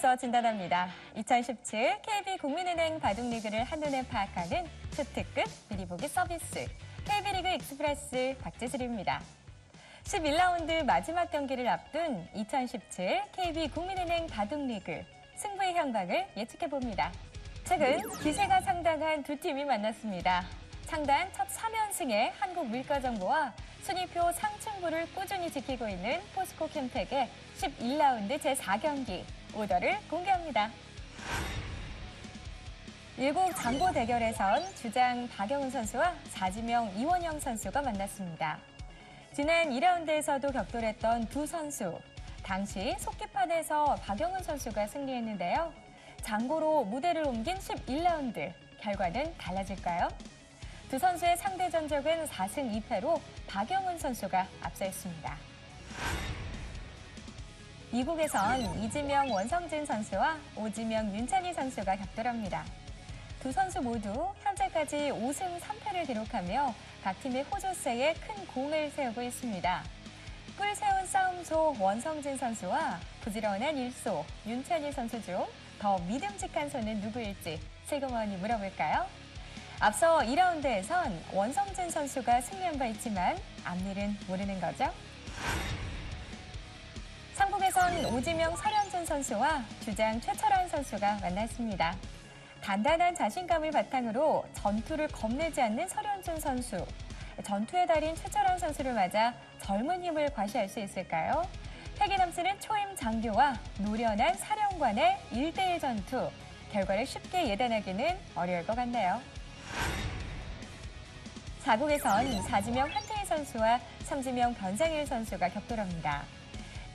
앞서 진단합니다. 2017 KB국민은행 바둑리그를 한눈에 파악하는 초특급 미리 보기 서비스 KB리그 익스프레스 박지슬입니다. 11라운드 마지막 경기를 앞둔 2017 KB국민은행 바둑리그 승부의 향방을 예측해봅니다. 최근 기세가 상당한 두 팀이 만났습니다. 창단 첫 3연승의 한국물가정보와 순위표 상층부를 꾸준히 지키고 있는 포스코 캠텍의 11라운드 제4경기 오더를 공개합니다. 일국 장고 대결에선 주장 박영훈 선수와 사지명 이원영 선수가 만났습니다. 지난 2라운드에서도 격돌했던 두 선수. 당시 속기판에서 박영훈 선수가 승리했는데요. 장고로 무대를 옮긴 11라운드. 결과는 달라질까요? 두 선수의 상대 전적은 4승 2패로 박영훈 선수가 앞서있습니다. 이국에선 이지명 원성진 선수와 오지명 윤찬희 선수가 격돌합니다. 두 선수 모두 현재까지 5승 3패를 기록하며 각 팀의 호조세에 큰 공을 세우고 있습니다. 뿔 세운 싸움소 원성진 선수와 부지런한 일소 윤찬희 선수 중 더 믿음직한 손은 누구일지 슬그머니 물어볼까요? 앞서 2라운드에선 원성진 선수가 승리한 바 있지만 앞일은 모르는 거죠? 상북에선 오지명 설현준 선수와 주장 최철환 선수가 만났습니다. 단단한 자신감을 바탕으로 전투를 겁내지 않는 설현준 선수. 전투의 달인 최철환 선수를 맞아 젊은 힘을 과시할 수 있을까요? 패기 넘치는 초임 장교와 노련한 사령관의 1대1 전투. 결과를 쉽게 예단하기는 어려울 것 같네요. 사국에선 사지명 한태희 선수와 삼지명 변상일 선수가 격돌합니다.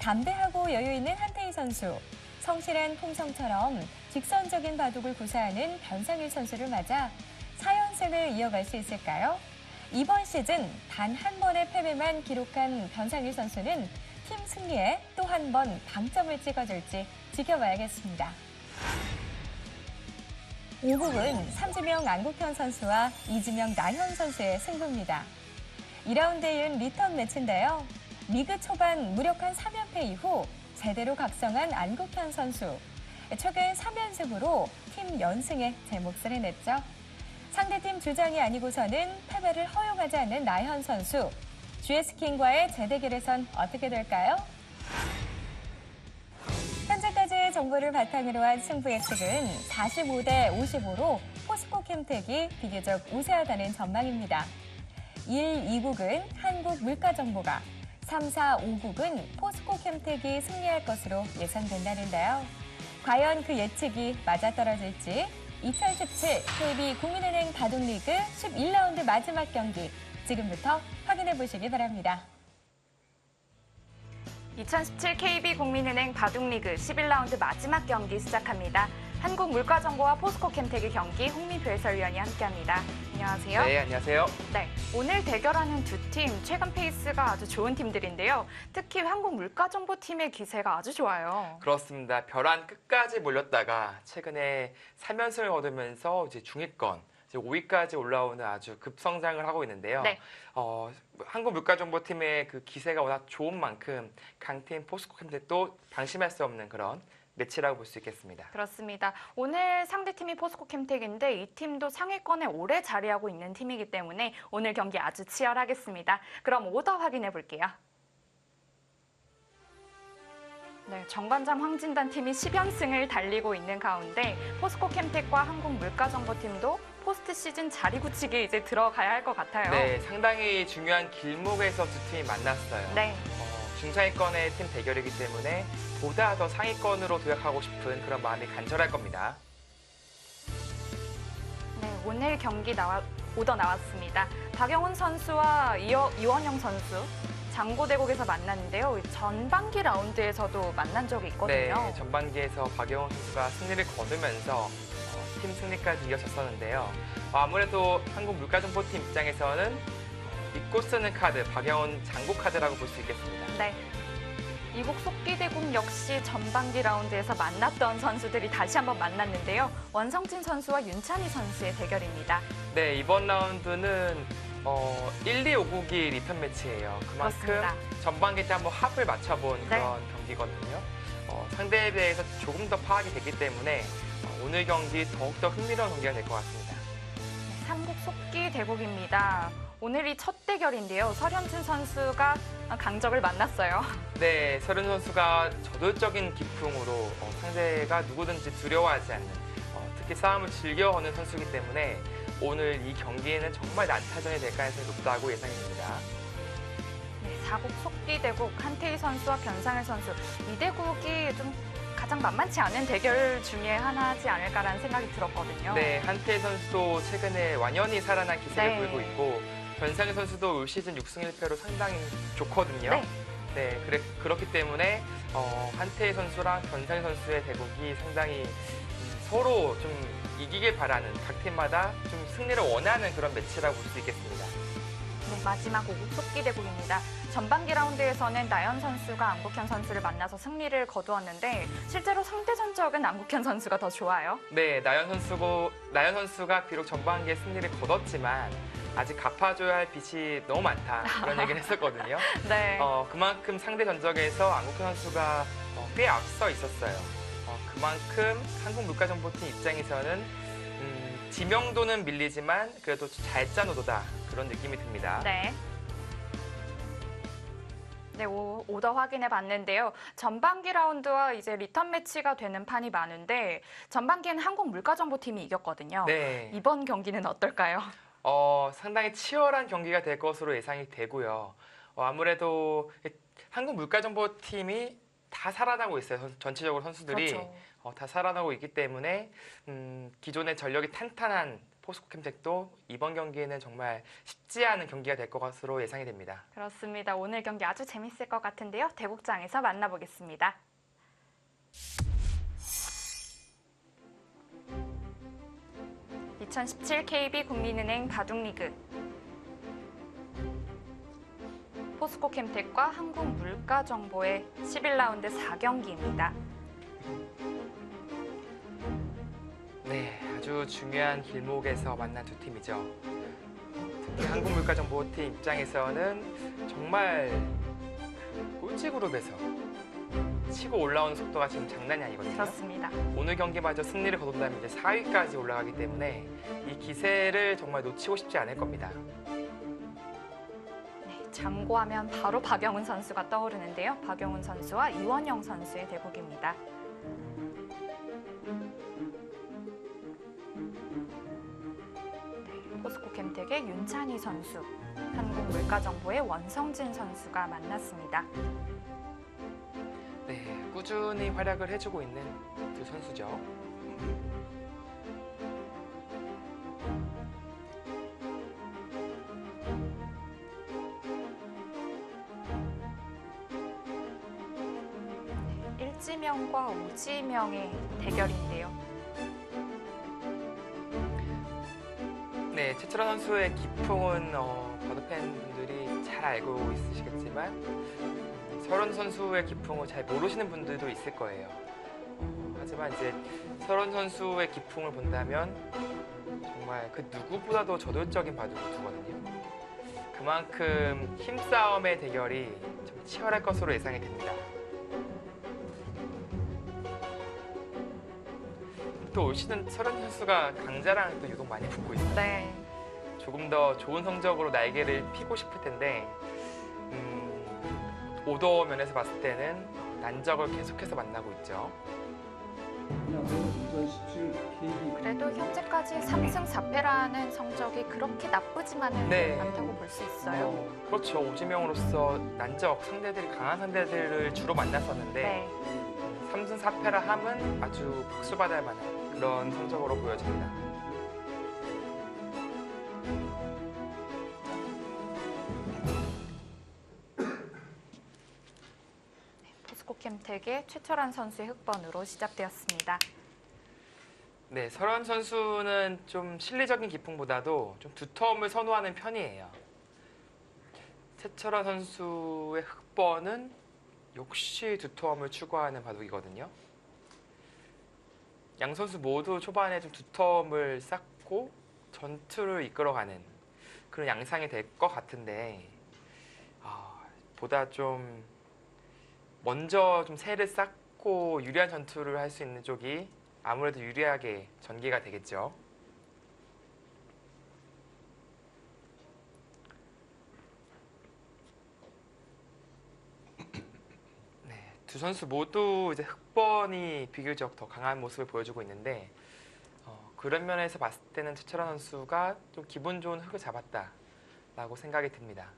담대하고 여유 있는 한태희 선수, 성실한 품성처럼 직선적인 바둑을 구사하는 변상일 선수를 맞아 4연승을 이어갈 수 있을까요? 이번 시즌 단 한 번의 패배만 기록한 변상일 선수는 팀 승리에 또 한 번 방점을 찍어줄지 지켜봐야겠습니다. 5국은 삼지명 안국현 선수와 이지명 나현 선수의 승부입니다. 2라운드에 이은 리턴 매치인데요. 리그 초반 무력한 3연패 이후 제대로 각성한 안국현 선수. 최근 3연승으로 팀 연승에 제 몫을 해냈죠. 상대팀 주장이 아니고서는 패배를 허용하지 않는 나현 선수. GS킹과의 재대결에선 어떻게 될까요? 현재까지의 정보를 바탕으로 한 승부 예측은 45대 55로 포스코 캠텍이 비교적 우세하다는 전망입니다. 1, 2국은 한국물가정보가, 3, 4, 5국은 포스코 캠텍이 승리할 것으로 예상된다는데요. 과연 그 예측이 맞아떨어질지 2017 KB국민은행 바둑리그 11라운드 마지막 경기 지금부터 확인해 보시기 바랍니다. 2017 KB국민은행 바둑리그 11라운드 마지막 경기 시작합니다. 한국물가정보와 포스코 캠텍의 경기 홍민표 해설위원이 함께합니다. 안녕하세요. 네, 안녕하세요. 네, 오늘 대결하는 두 팀 최근 페이스가 아주 좋은 팀들인데요. 특히 한국물가정보팀의 기세가 아주 좋아요. 그렇습니다. 벼랑 끝까지 몰렸다가 최근에 3연승을 거두면서 이제 중위권, 이제 5위까지 올라오는 아주 급성장을 하고 있는데요. 네. 한국물가정보팀의 그 기세가 워낙 좋은 만큼 강팀 포스코 캠텍도 방심할 수 없는 그런 매치라고 볼 수 있겠습니다. 그렇습니다. 오늘 상대팀이 포스코 캠텍인데 이 팀도 상위권에 오래 자리하고 있는 팀이기 때문에 오늘 경기 아주 치열하겠습니다. 그럼 오더 확인해 볼게요. 네, 정관장 황진단 팀이 10연승을 달리고 있는 가운데 포스코 캠텍과 한국물가정보팀도 포스트 시즌 자리 굳히기 이제 들어가야 할 것 같아요. 네, 상당히 중요한 길목에서 두 팀이 만났어요. 네. 중상위권의 팀 대결이기 때문에 보다 더 상위권으로 도약하고 싶은 그런 마음이 간절할 겁니다. 네, 오늘 경기 오더 나왔습니다. 박영훈 선수와 이원영 선수 장고대국에서 만났는데요. 전반기 라운드에서도 만난 적이 있거든요. 네, 전반기에서 박영훈 선수가 승리를 거두면서 팀 승리까지 이어졌었는데요. 아무래도 한국물가정보팀 입장에서는 믿고 쓰는 카드, 박영훈 장고 카드라고 볼 수 있겠습니다. 네. 이국 속기대국 역시 전반기 라운드에서 만났던 선수들이 다시 한번 만났는데요. 원성진 선수와 윤찬희 선수의 대결입니다. 네, 이번 라운드는 1, 2, 5국이 리턴 매치예요. 그만큼 그렇습니다. 전반기 때 한번 합을 맞춰본 네. 그런 경기거든요. 상대에 대해서 조금 더 파악이 됐기 때문에 오늘 경기 더욱더 흥미로운 경기가 될 것 같습니다. 삼국 속기 대국입니다. 오늘이 첫 대결인데요. 설현준 선수가 강적을 만났어요. 네, 서른 선수가 저돌적인 기풍으로 상대가 누구든지 두려워하지 않는 특히 싸움을 즐겨하는 선수이기 때문에 오늘 이 경기에는 정말 난타전이 될 가능성이 높다고 예상됩니다. 네, 사국 속기 대국 한태희 선수와 변상일 선수. 이 대국이 좀 가장 만만치 않은 대결 중에 하나지 않을까라는 생각이 들었거든요. 네, 한태희 선수도 최근에 완연히 살아난 기세를 네. 보이고 있고 변상일 선수도 올 시즌 6승 1패로 상당히 좋거든요. 네. 네, 그렇기 때문에 한태희 선수랑 변상일 선수의 대국이 상당히 서로 좀 이기길 바라는 각 팀마다 좀 승리를 원하는 그런 매치라고 볼 수 있겠습니다. 네, 마지막 5국 속기 대국입니다. 전반기 라운드에서는 나연 선수가 안국현 선수를 만나서 승리를 거두었는데 실제로 상대 전적은 안국현 선수가 더 좋아요. 네, 나연 선수가 비록 전반기에 승리를 거뒀지만 아직 갚아줘야 할 빚이 너무 많다 그런 얘기를 했었거든요. 네. 그만큼 상대 전적에서 안국현 선수가 꽤 앞서 있었어요. 그만큼 한국물가정보팀 입장에서는 지명도는 밀리지만 그래도 잘 짠 오도다 그런 느낌이 듭니다. 네. 네, 오더 확인해 봤는데요. 전반기 라운드와 이제 리턴 매치가 되는 판이 많은데 전반기에는 한국물가정보팀이 이겼거든요. 네. 이번 경기는 어떨까요? 상당히 치열한 경기가 될 것으로 예상이 되고요. 아무래도 한국물가정보팀이 다 살아나고 있어요. 전체적으로 선수들이 그렇죠. 다 살아나고 있기 때문에 기존의 전력이 탄탄한 포스코캠텍도 이번 경기에는 정말 쉽지 않은 경기가 될 것으로 예상이 됩니다. 그렇습니다. 오늘 경기 아주 재밌을 것 같은데요. 대국장에서 만나보겠습니다. (2017) KB 국민은행 바둑리그 포스코캠텍과 한국물가정보의 11라운드 4경기입니다. 네, 아주 중요한 길목에서 만난 두 팀이죠. 특히 한국물가정보팀 입장에서는 정말 꼴찌그룹에서 치고 올라오는 속도가 지금 장난이 아니거든요. 그렇습니다. 오늘 경기마저 승리를 거둔다면 이제 4위까지 올라가기 때문에 이 기세를 정말 놓치고 싶지 않을 겁니다. 네, 장고하면 바로 박영훈 선수가 떠오르는데요. 박영훈 선수와 이원영 선수의 대국입니다. 네, 포스코캠텍의 윤찬희 선수, 한국물가정보의 원성진 선수가 만났습니다. 네, 꾸준히 활약을 해주고 있는 두 선수죠. 일지명과 오지명의 대결인데요. 네, 최철원 선수의 기풍은 바둑팬 분들이 잘 알고 있으시겠지만 설원 선수의 기풍을 잘 모르시는 분들도 있을 거예요. 하지만 이제 설원 선수의 기풍을 본다면 정말 그 누구보다도 저돌적인 바둑을 두거든요. 그만큼 힘싸움의 대결이 좀 치열할 것으로 예상이 됩니다. 또 올 시즌 설원 선수가 강자랑 또 유독 많이 붙고 있어요. 네. 조금 더 좋은 성적으로 날개를 피고 싶을 텐데 오더 면에서 봤을 때는 난적을 계속해서 만나고 있죠. 그래도 현재까지 3승 4패라는 성적이 그렇게 나쁘지만은 네. 않다고 볼 수 있어요. 그렇죠. 오지명으로서 난적 상대들이 강한 상대들을 주로 만났었는데 네. 3승 4패라 함은 아주 박수받을 만한 그런 성적으로 보여집니다. 포스코캠텍의 최철환 선수의 흑번으로 시작되었습니다. 네, 설원 선수는 좀 실리적인 기풍보다도 좀 두터움을 선호하는 편이에요. 최철환 선수의 흑번은 역시 두터움을 추구하는 바둑이거든요. 양 선수 모두 초반에 좀 두터움을 쌓고 전투를 이끌어가는 그런 양상이 될 것 같은데 보다 좀 먼저 좀 세를 쌓고 쉽고 유리한 전투를 할 수 있는 쪽이 아무래도 유리하게 전개가 되겠죠. 네, 두 선수 모두 이제 흑번이 비교적 더 강한 모습을 보여주고 있는데 그런 면에서 봤을 때는 최철원 선수가 좀 기분 좋은 흑을 잡았다라고 생각이 듭니다.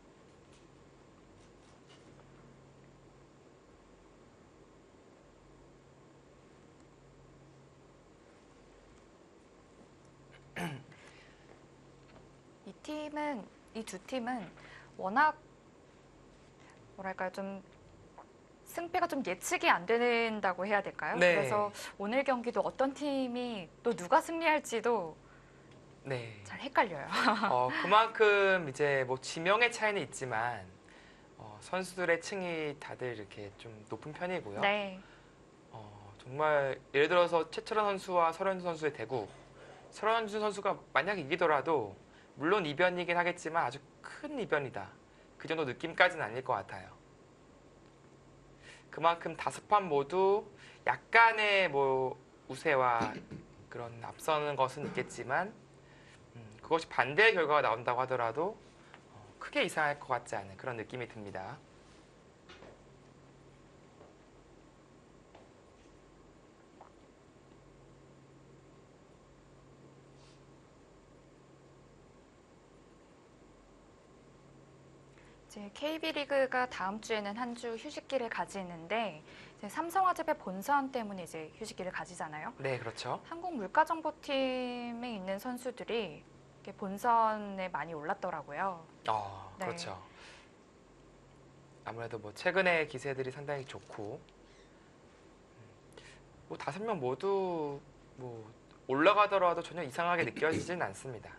이 두 팀은 워낙 뭐랄까요, 좀 승패가 좀 예측이 안 된다고 해야 될까요? 네. 그래서 오늘 경기도 어떤 팀이 또 누가 승리할지도 네. 잘 헷갈려요. 그만큼 이제 뭐 지명의 차이는 있지만 선수들의 층이 다들 이렇게 좀 높은 편이고요. 네. 정말 예를 들어서 최철원 선수와 설현준 선수의 대국, 설현준 선수가 만약 이기더라도 물론 이변이긴 하겠지만 아주 큰 이변이다. 그 정도 느낌까지는 아닐 것 같아요. 그만큼 다섯 판 모두 약간의 뭐 우세와 그런 앞서는 것은 있겠지만 그것이 반대의 결과가 나온다고 하더라도 크게 이상할 것 같지 않은 그런 느낌이 듭니다. 이제 KB리그가 다음 주에는 한 주 휴식기를 가지는데 이제 삼성화재배 본선 때문에 이제 휴식기를 가지잖아요. 네, 그렇죠. 한국물가정보팀에 있는 선수들이 이렇게 본선에 많이 올랐더라고요. 네. 그렇죠. 아무래도 뭐 최근의 기세들이 상당히 좋고 뭐 5명 모두 뭐 올라가더라도 전혀 이상하게 느껴지지는 않습니다.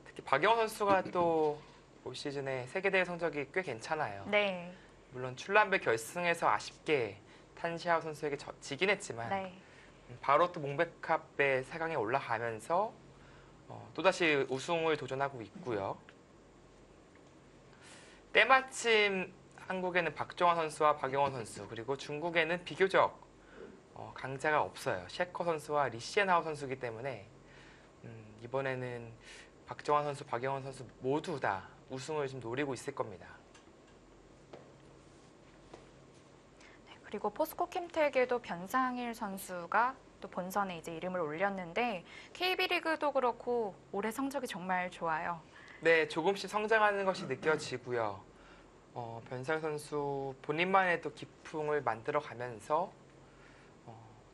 특히 박영호 선수가 또 올 시즌에 세계대회 성적이 꽤 괜찮아요. 네. 물론 출란배 결승에서 아쉽게 탄시아오 선수에게 지긴 했지만 네. 바로 또 몽백컵배 4강에 올라가면서 또다시 우승을 도전하고 있고요. 때마침 한국에는 박종환 선수와 박영원 선수 그리고 중국에는 비교적 강자가 없어요. 셰커 선수와 리시엔하오 선수이기 때문에 이번에는 박정환 선수, 박영원 선수 모두 다 우승을 좀 노리고 있을 겁니다. 네, 그리고 포스코 캠텍에도 변상일 선수가 또 본선에 이제 이름을 올렸는데 KB리그도 그렇고 올해 성적이 정말 좋아요. 네, 조금씩 성장하는 것이 느껴지고요. 변상일 선수 본인만의 또 기풍을 만들어가면서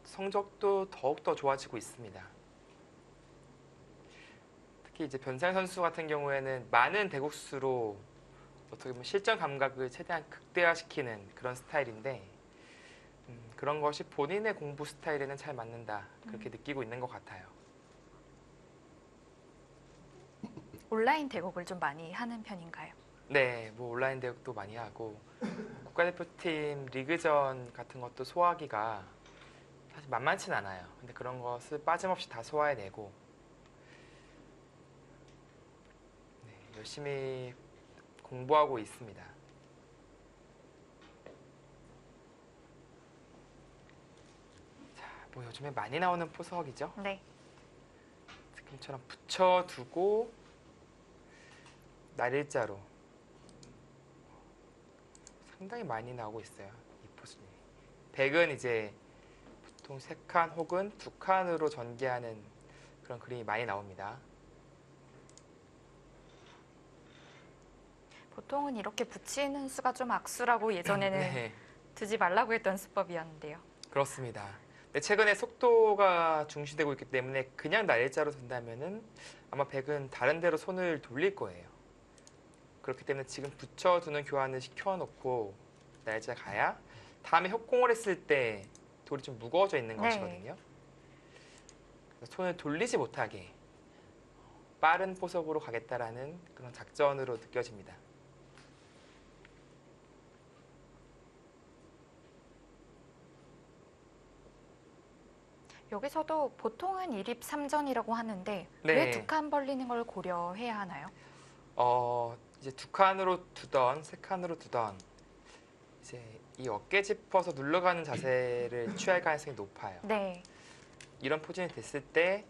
성적도 더욱더 좋아지고 있습니다. 특히 이제 변상일 선수 같은 경우에는 많은 대국수로 어떻게 보면 실전 감각을 최대한 극대화시키는 그런 스타일인데 그런 것이 본인의 공부 스타일에는 잘 맞는다 그렇게 느끼고 있는 것 같아요. 온라인 대국을 좀 많이 하는 편인가요? 네, 뭐 온라인 대국도 많이 하고 국가대표팀 리그전 같은 것도 소화하기가 사실 만만치는 않아요. 근데 그런 것을 빠짐없이 다 소화해내고 열심히 공부하고 있습니다. 자, 뭐 요즘에 많이 나오는 포석이죠. 네. 지금처럼 붙여두고 날일자로 상당히 많이 나오고 있어요. 이 포즈는. 백은 이제 보통 3칸 혹은 2칸으로 전개하는 그런 그림이 많이 나옵니다. 보통은 이렇게 붙이는 수가 좀 악수라고 예전에는 네, 두지 말라고 했던 수법이었는데요. 그렇습니다. 근데 최근에 속도가 중시되고 있기 때문에 그냥 날일자로 둔다면은 아마 백은 다른 데로 손을 돌릴 거예요. 그렇기 때문에 지금 붙여두는 교환을 시켜놓고 날일자 가야 다음에 협공을 했을 때 돌이 좀 무거워져 있는 네. 것이거든요. 그래서 손을 돌리지 못하게 빠른 포석으로 가겠다라는 그런 작전으로 느껴집니다. 여기서도 보통은 1입 3전이라고 하는데 네. 왜 2칸 벌리는 걸 고려해야 하나요? 이제 2칸으로 두던 3칸으로 두던 이제 이 어깨 짚어서 눌러가는 자세를 취할 가능성이 높아요. 네. 이런 포진이 됐을 때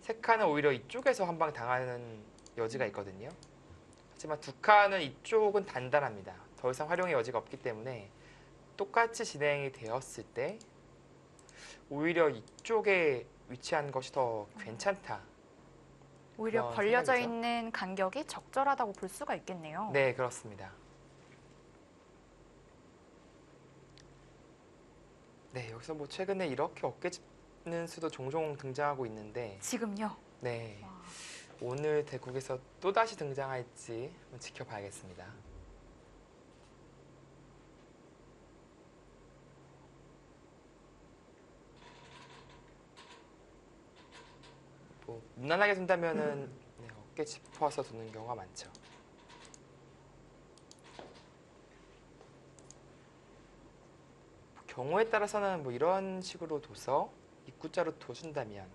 세 칸은 오히려 이쪽에서 한 방 당하는 여지가 있거든요. 하지만 두 칸은 이쪽은 단단합니다. 더 이상 활용의 여지가 없기 때문에 똑같이 진행이 되었을 때 오히려 이쪽에 위치한 것이 더 괜찮다. 오히려 그런 벌려져 생각이죠. 있는 간격이 적절하다고 볼 수가 있겠네요. 네, 그렇습니다. 네, 여기서 뭐 최근에 이렇게 어깨 짚는 수도 종종 등장하고 있는데 지금요. 네, 와. 오늘 대국에서 또다시 등장할지 한번 지켜봐야겠습니다. 뭐 무난하게 둔다면은 네, 어깨 짚어서 두는 경우가 많죠. 경우에 따라서는 뭐 이런 식으로 둬서 입구자로 둬준다면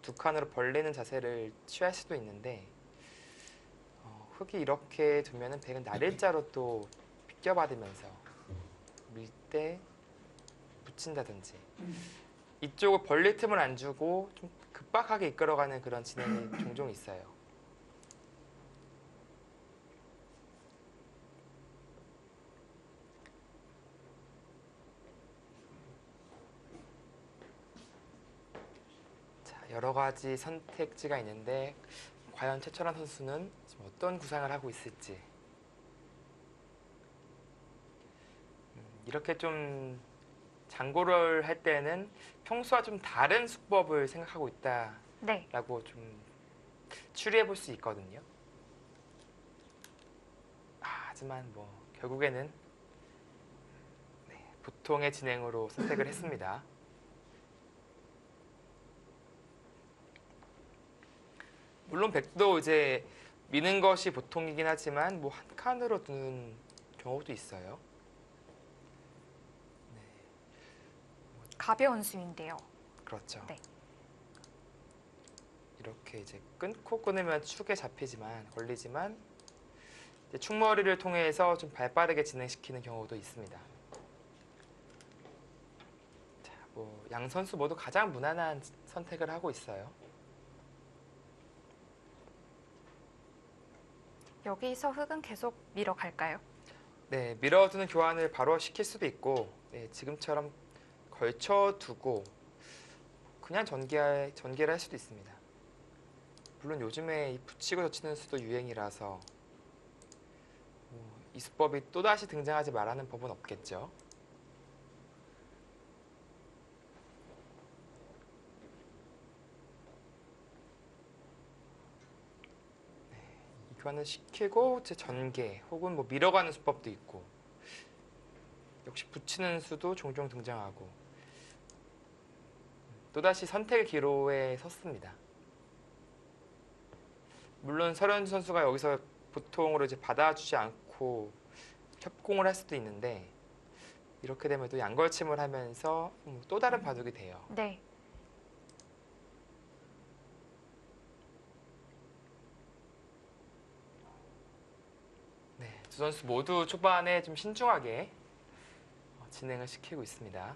두 칸으로 벌리는 자세를 취할 수도 있는데 흙이 이렇게 두면은 백은 날일자로 또 비껴받으면서 밀 때 붙인다든지 이쪽을 벌릴 틈을 안 주고 좀 급박하게 이끌어가는 그런 진행이 종종 있어요. 자, 여러 가지 선택지가 있는데 과연 최철환 선수는 지금 어떤 구상을 하고 있을지 이렇게 좀 장고를 할 때는 평소와 좀 다른 수법을 생각하고 네. 있다라고 좀 추리해 볼 수 있거든요. 하지만 뭐 결국에는 네, 보통의 진행으로 선택을 했습니다. 물론 백도 이제 미는 것이 보통이긴 하지만 뭐 한 칸으로 두는 경우도 있어요. 가벼운 수인데요. 그렇죠. 네. 이렇게 이제 끊으면 축에 잡히지만 걸리지만 이제 축머리를 통해서 좀 발빠르게 진행시키는 경우도 있습니다. 자, 뭐 양 선수 모두 가장 무난한 선택을 하고 있어요. 여기서 흙은 계속 밀어갈까요? 네, 밀어두는 교환을 바로 시킬 수도 있고 네, 지금처럼 걸쳐두고 그냥 전개를 할 수도 있습니다. 물론 요즘에 이 붙이고 젖히는 수도 유행이라서 이 수법이 또다시 등장하지 말라는 법은 없겠죠. 네, 이 교환을 시키고 이제 전개 혹은 뭐 밀어가는 수법도 있고 역시 붙이는 수도 종종 등장하고 또다시 선택의 기로에 섰습니다. 물론 설현주 선수가 여기서 보통으로 이제 받아주지 않고 협공을 할 수도 있는데 이렇게 되면 또 양걸침을 하면서 또 다른 바둑이 돼요. 네. 네, 두 선수 모두 초반에 좀 신중하게 진행을 시키고 있습니다.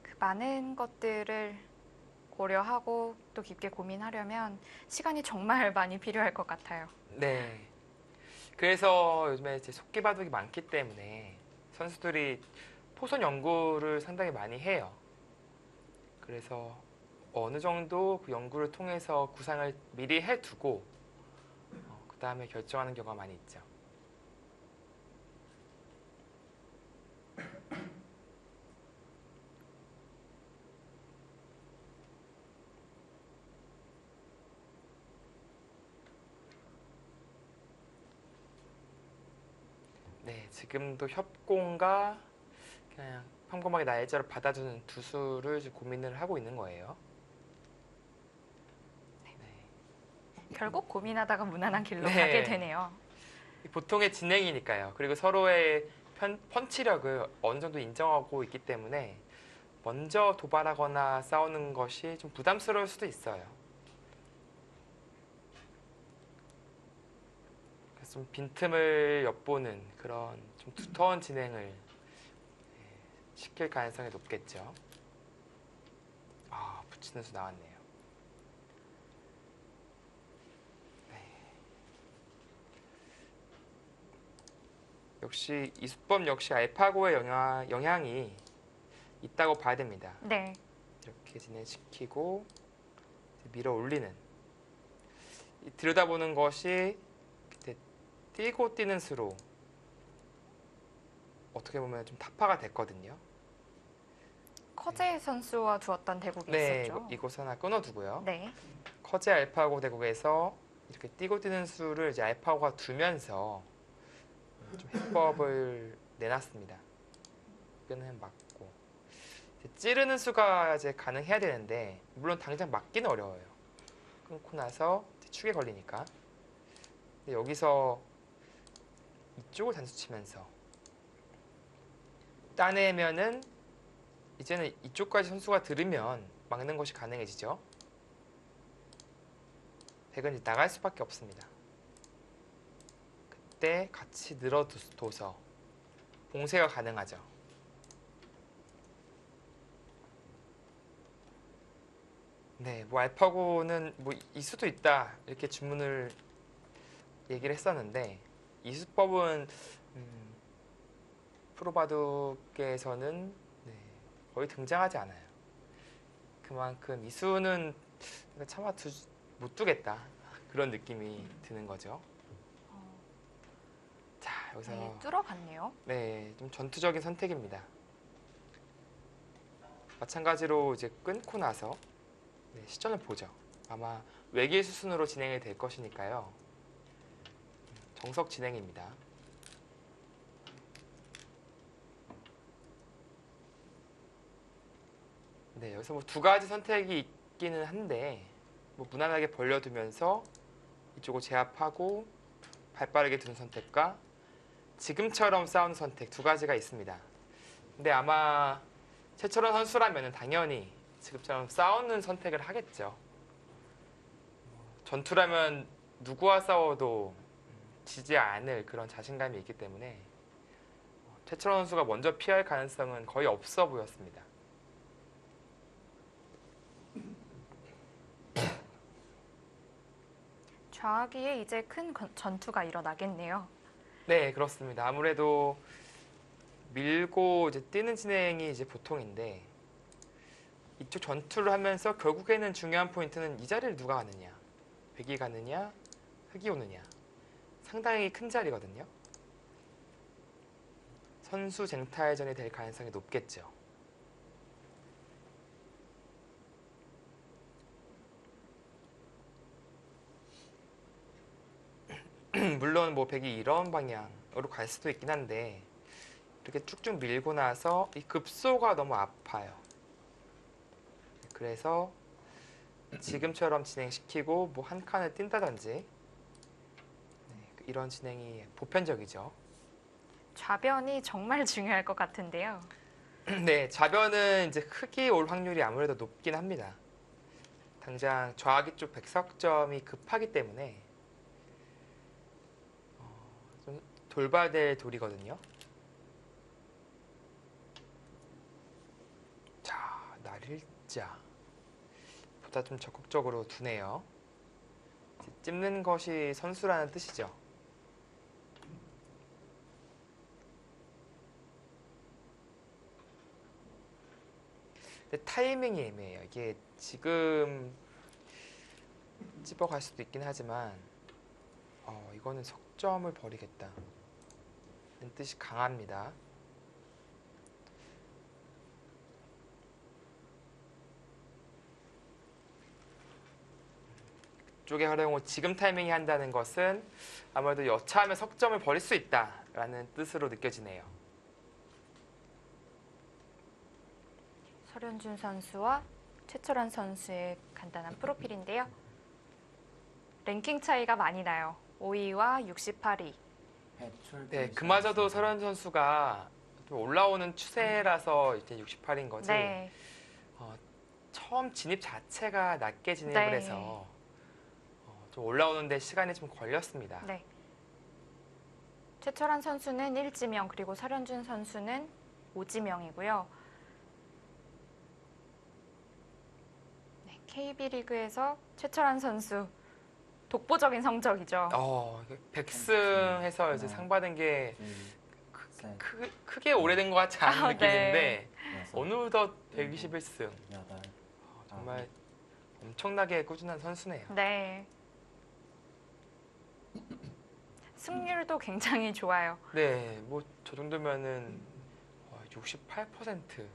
그 많은 것들을 고려하고 또 깊게 고민하려면 시간이 정말 많이 필요할 것 같아요. 네. 그래서 요즘에 이제 속기 바둑이 많기 때문에 선수들이 포선 연구를 상당히 많이 해요. 그래서 어느 정도 그 연구를 통해서 구상을 미리 해두고 그 다음에 결정하는 경우가 많이 있죠. 네, 지금도 협공과 그냥 평범하게 날짜를 받아주는 두 수를 지금 고민을 하고 있는 거예요. 결국 고민하다가 무난한 길로 네. 가게 되네요. 보통의 진행이니까요. 그리고 서로의 펀치력을 어느 정도 인정하고 있기 때문에 먼저 도발하거나 싸우는 것이 좀 부담스러울 수도 있어요. 그래서 좀 빈틈을 엿보는 그런 좀 두터운 진행을 시킬 가능성이 높겠죠. 아, 붙이는 수 나왔네요. 역시 이 수법 역시 알파고의 영향이 있다고 봐야 됩니다. 네. 이렇게 진행시키고 밀어 올리는 들여다보는 것이 뛰고 뛰는 수로 어떻게 보면 좀 타파가 됐거든요. 커제 선수와 두었던 대국이 네, 있었죠. 이곳 하나 끊어두고요. 네. 커제 알파고 대국에서 이렇게 뛰고 뛰는 수를 이제 알파고가 두면서 좀 해법을 내놨습니다. 끈은 맞고 찌르는 수가 이제 가능해야 되는데 물론 당장 맞기는 어려워요. 끊고 나서 축에 걸리니까. 근데 여기서 이쪽을 단수 치면서 따내면은 이제는 이쪽까지 선수가 들으면 막는 것이 가능해지죠. 백은 이제 나갈 수밖에 없습니다. 그때 같이 늘어둬서 봉쇄가 가능하죠. 네, 뭐 알파고는 뭐 이수도 있다 이렇게 주문을 얘기를 했었는데 이수법은 프로바둑계에서는 거의 등장하지 않아요. 그만큼 이수는 차마 못 두겠다 그런 느낌이 드는 거죠. 자, 여기서 네, 뚫어갔네요. 네, 좀 전투적인 선택입니다. 마찬가지로 이제 끊고 나서 시점을 보죠. 아마 외길 수순으로 진행이 될 것이니까요. 정석 진행입니다. 네, 여기서 뭐 두 가지 선택이 있기는 한데 뭐 무난하게 벌려두면서 이쪽을 제압하고 발빠르게 두는 선택과 지금처럼 싸우는 선택 두 가지가 있습니다. 근데 아마 최철원 선수라면 당연히 지금처럼 싸우는 선택을 하겠죠. 전투라면 누구와 싸워도 지지 않을 그런 자신감이 있기 때문에 최철원 선수가 먼저 피할 가능성은 거의 없어 보였습니다. 좌기에 이제 큰 전투가 일어나겠네요. 네, 그렇습니다. 아무래도 밀고 이제 뛰는 진행이 이제 보통인데 이쪽 전투를 하면서 결국에는 중요한 포인트는 이 자리를 누가 가느냐, 백이 가느냐, 흑이 오느냐. 상당히 큰 자리거든요. 선수 쟁탈전이 될 가능성이 높겠죠. 물론 뭐 백이 이런 방향으로 갈 수도 있긴 한데 이렇게 쭉쭉 밀고 나서 이 급소가 너무 아파요. 그래서 지금처럼 진행시키고 뭐 한 칸을 뛴다든지 이런 진행이 보편적이죠. 좌변이 정말 중요할 것 같은데요. 네, 좌변은 이제 흑이 올 확률이 아무래도 높긴 합니다. 당장 좌기 쪽 백석점이 급하기 때문에 좀 돌봐야 될 돌이거든요. 자, 날일자 보다 좀 적극적으로 두네요. 찝는 것이 선수라는 뜻이죠. 근데 타이밍이 애매해요. 이게 지금 찝어갈 수도 있긴 하지만 이거는 석점을 버리겠다 는 뜻이 강합니다. 쪽의 활용을 지금 타이밍에 한다는 것은 아무래도 여차하면 석점을 버릴 수 있다라는 뜻으로 느껴지네요. 설현준 선수와 최철원 선수의 간단한 프로필인데요. 랭킹 차이가 많이 나요. 5위와 68위. 네, 그마저도 설현 선수가 좀 올라오는 추세라서 이제 68인 거지. 네. 처음 진입 자체가 낮게 진입을 네. 해서 좀 올라오는데 시간이 좀 걸렸습니다. 네. 최철환 선수는 1지명, 그리고 설현준 선수는 5지명이고요. 네, KB리그에서 최철환 선수 독보적인 성적이죠. 이게 100승해서 이제 상 받은 게 크게 오래된 것 같지 않은 느낌인데 어느덧 121승. 정말 엄청나게 꾸준한 선수네요. 네. 승률도 굉장히 좋아요. 네, 뭐 저 정도면은 68%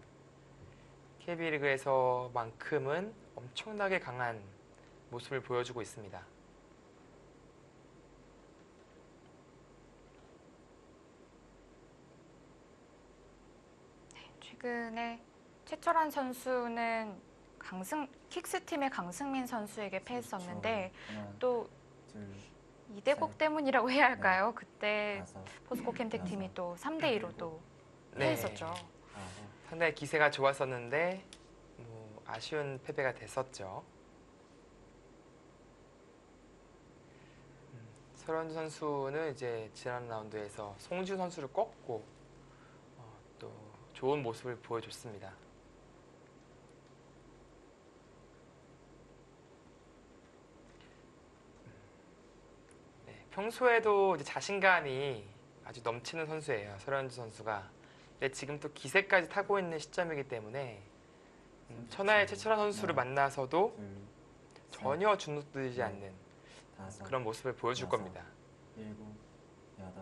KB리그에서만큼은 엄청나게 강한 모습을 보여주고 있습니다. 최근에 최철환 선수는 킥스팀의 강승민 선수에게 패했었는데 또 이대국 때문이라고 해야 할까요? 그때 포스코 캠텍 팀이 또 3대2로 또 패했었죠. 상당히 기세가 좋았었는데 뭐 아쉬운 패배가 됐었죠. 설현주 선수는 이제 지난 라운드에서 송지우 선수를 꺾고 또 좋은 모습을 보여줬습니다. 네, 평소에도 이제 자신감이 아주 넘치는 선수예요, 설현주 선수가. 근데 지금 또 기세까지 타고 있는 시점이기 때문에 천하의 최철환 선수를 만나서도 전혀 주눅들지 않는 그런 모습을 보여줄 겁니다. 7, 8,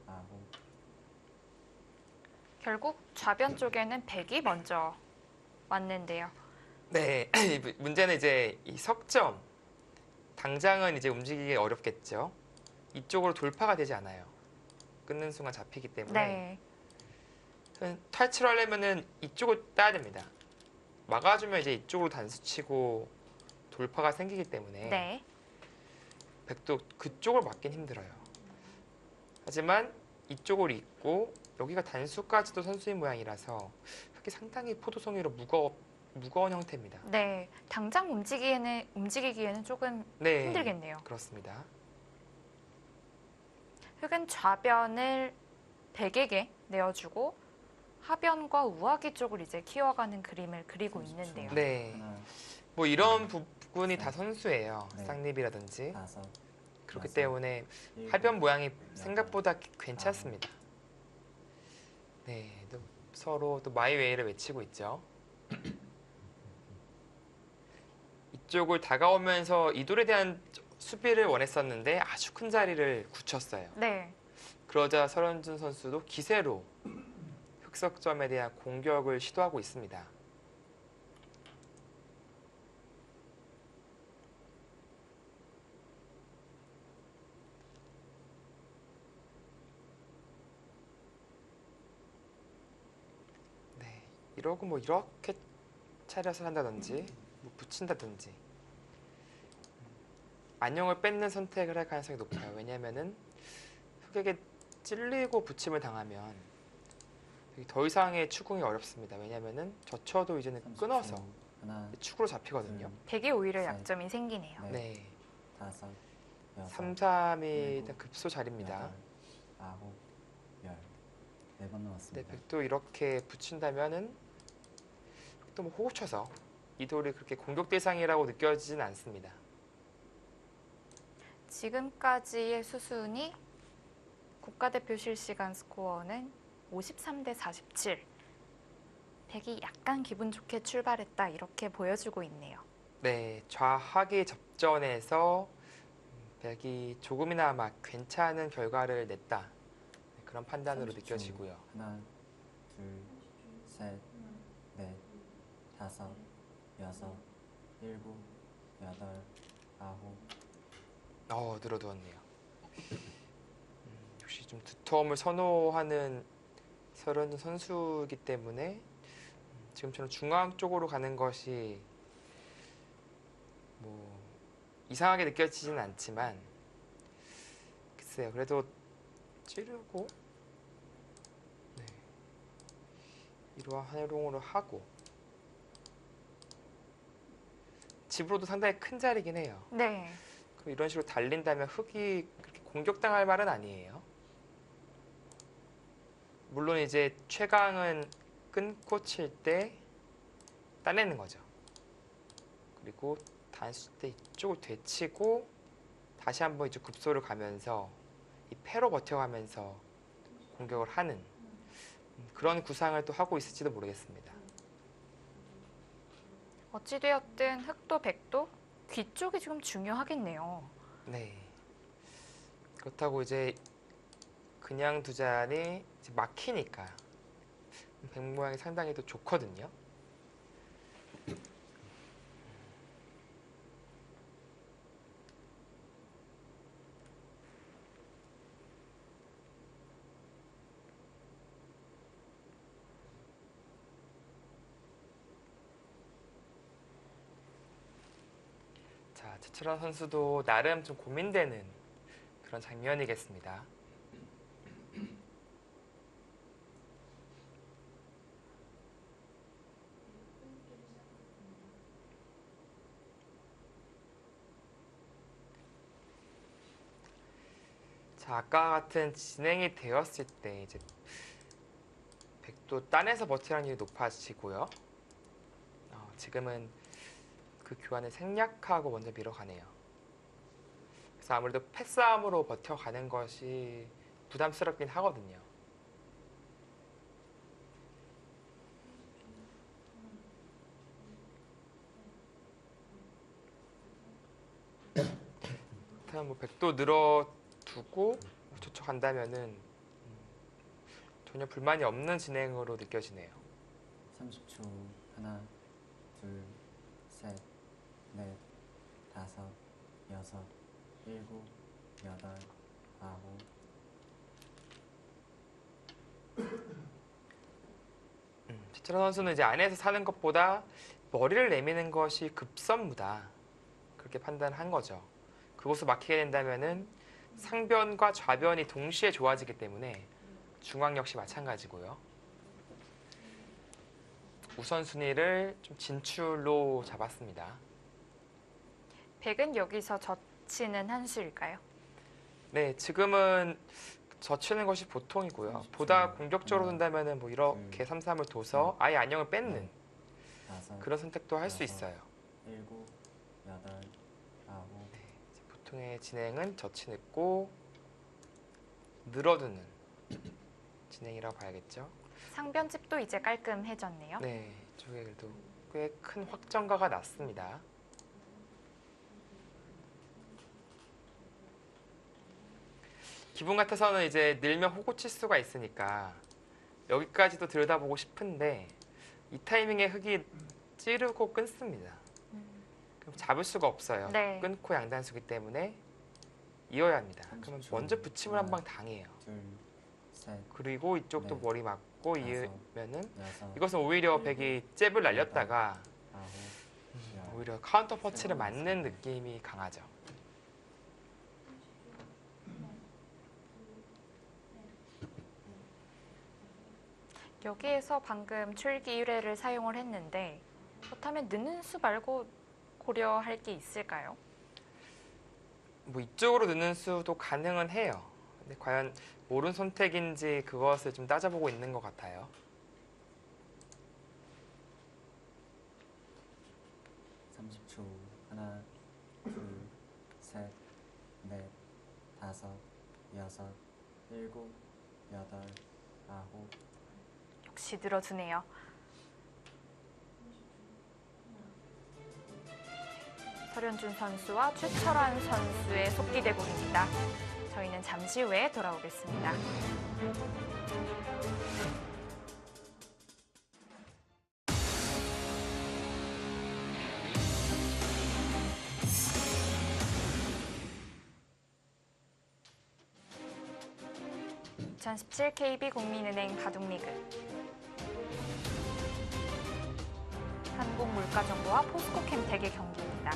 9. 결국 좌변 쪽에는 100이 먼저 왔는데요. 네, 문제는 이제 이 석점. 당장은 이제 움직이기 어렵겠죠. 이쪽으로 돌파가 되지 않아요. 끊는 순간 잡히기 때문에. 탈출을 하려면은 이쪽을 따야 됩니다. 막아주면 이제 이쪽으로 단수치고 돌파가 생기기 때문에 백도 그쪽을 막긴 힘들어요. 하지만 이쪽을 잇고 여기가 단수까지도 선수인 모양이라서 흙이 상당히 포도송이로 무거운 형태입니다. 네, 당장 움직이기에는 조금 힘들겠네요. 그렇습니다. 흙은 좌변을 100에게 내어주고 하변과 우하기 쪽을 이제 키워가는 그림을 그리고 있는데요. 네, 뭐 이런 부분이 다 선수예요. 쌍립이라든지. 그렇기 때문에 하변 모양이 생각보다 괜찮습니다. 네, 또 서로 또 마이웨이를 외치고 있죠. 이쪽을 다가오면서 이 돌에 대한 수비를 원했었는데 아주 큰 자리를 굳혔어요. 네. 그러자 설현준 선수도 기세로 흑석점에 대한 공격을 시도하고 있습니다. 네, 이러고 뭐 이렇게 차려서 한다든지 뭐 붙인다든지 안녕을 뺏는 선택을 할 가능성이 높아요. 왜냐면은 흑에게 찔리고 붙임을 당하면 더 이상의 추궁이 어렵습니다. 왜냐면은 젖혀도 이제는 끊어서 축으로 잡히거든요. 100이 오히려 약점이 생기네요. 네, 5, 3, 3이 일단 급소 자리입니다. 9, 10. 4번 네, 남았습니다. 백도 이렇게 붙인다면은 또 뭐 호흡쳐서 이 돌이 그렇게 공격 대상이라고 느껴지진 않습니다. 지금까지의 수순이 국가대표 실시간 스코어는 53대 47. 100이 약간 기분 좋게 출발했다 이렇게 보여주고 있네요. 네, 좌하기 접전에서 백이 조금이나마 괜찮은 결과를 냈다. 네, 그런 판단으로 30초. 느껴지고요. 하나, 둘, 셋, 넷, 다섯, 여섯, 일곱, 여덟, 아홉. 늘어두었네요. 역시 좀 두터움을 선호하는 설현준 선수이기 때문에 지금처럼 중앙 쪽으로 가는 것이 뭐 이상하게 느껴지지는 않지만 글쎄요, 그래도 찌르고 네, 이러한 활용으로 하고 집으로도 상당히 큰 자리긴 해요. 네. 이런 식으로 달린다면 흙이 그렇게 공격당할 말은 아니에요. 물론 이제 최강은 끊고 칠 때 따내는 거죠. 그리고 단수 때 이쪽을 되치고 다시 한번 이제 급소를 가면서 이 패로 버텨가면서 공격을 하는 그런 구상을 또 하고 있을지도 모르겠습니다. 어찌되었든 흑도 백도 귀 쪽이 지금 중요하겠네요. 네. 그렇다고 이제 그냥 두자니 이제 막히니까 백 모양이 상당히 또 좋거든요. 자, 최철원 선수도 나름 좀 고민되는 그런 장면이겠습니다. 자, 아까 같은 진행이 되었을 때 이제 백도 딴에서 버티는 확률이 높아지고요. 지금은 그 교환을 생략하고 먼저 밀어가네요. 그래서 아무래도 패싸움으로 버텨가는 것이 부담스럽긴 하거든요. 일단 뭐 백도 늘어두고 저쪽 간다면은 전혀 불만이 없는 진행으로 느껴지네요. 30초. 하나, 둘, 셋, 넷, 다섯, 여섯, 일곱, 여덟, 아홉. 최철원 선수는 이제 안에서 사는 것보다 머리를 내미는 것이 급선무다. 그렇게 판단한 거죠. 그곳을 막히게 된다면은 상변과 좌변이 동시에 좋아지기 때문에 중앙 역시 마찬가지고요. 우선순위를 좀 진출로 잡았습니다. 백은 여기서 젖히는 한 수일까요? 네, 지금은 젖히는 것이 보통이고요. 보다 공격적으로 둔다면은 뭐 이렇게 3-3을 둬서 아예 안녕을 뺏는 다섯, 그런 선택도 할 수 여섯, 있어요. 일곱, 여덟, 아홉. 이제 보통의 진행은 젖히고 늘어두는 진행이라고 봐야겠죠. 상변집도 이제 깔끔해졌네요. 네, 이쪽에 그래도 꽤 큰 확정가가 났습니다. 기분 같아서는 이제 늘면 호구 칠 수가 있으니까 여기까지도 들여다보고 싶은데 이 타이밍에 흙이 찌르고 끊습니다. 그럼 잡을 수가 없어요. 네. 끊고 양단수기 때문에 이어야 합니다. 그러면 30초. 먼저 붙임을 한 방 당해요. 둘, 셋, 그리고 이쪽도 네. 머리 맞고 다섯. 이으면은 여섯, 이것은 오히려 백이 잽을 날렸다가 아홉, 열. 오히려 카운터 펀치를 맞는 느낌이 강하죠. 여기에서 방금 출기 1회를 사용을 했는데 그렇다면 느는 수 말고 고려할 게 있을까요? 뭐 이쪽으로 넣는 수도 가능은 해요. 근데 과연 옳은 선택인지 그것을 좀 따져보고 있는 것 같아요. 30초. 하나, 둘, 셋, 넷, 다섯, 여섯, 일곱, 여덟, 아홉. 역시 늘어주네요. 설현준 선수와 최철환 선수의 속기대국입니다. 저희는 잠시 후에 돌아오겠습니다. (2017) KB국민은행 바둑리그 한국물가정보와 포스코캠텍의 경기입니다.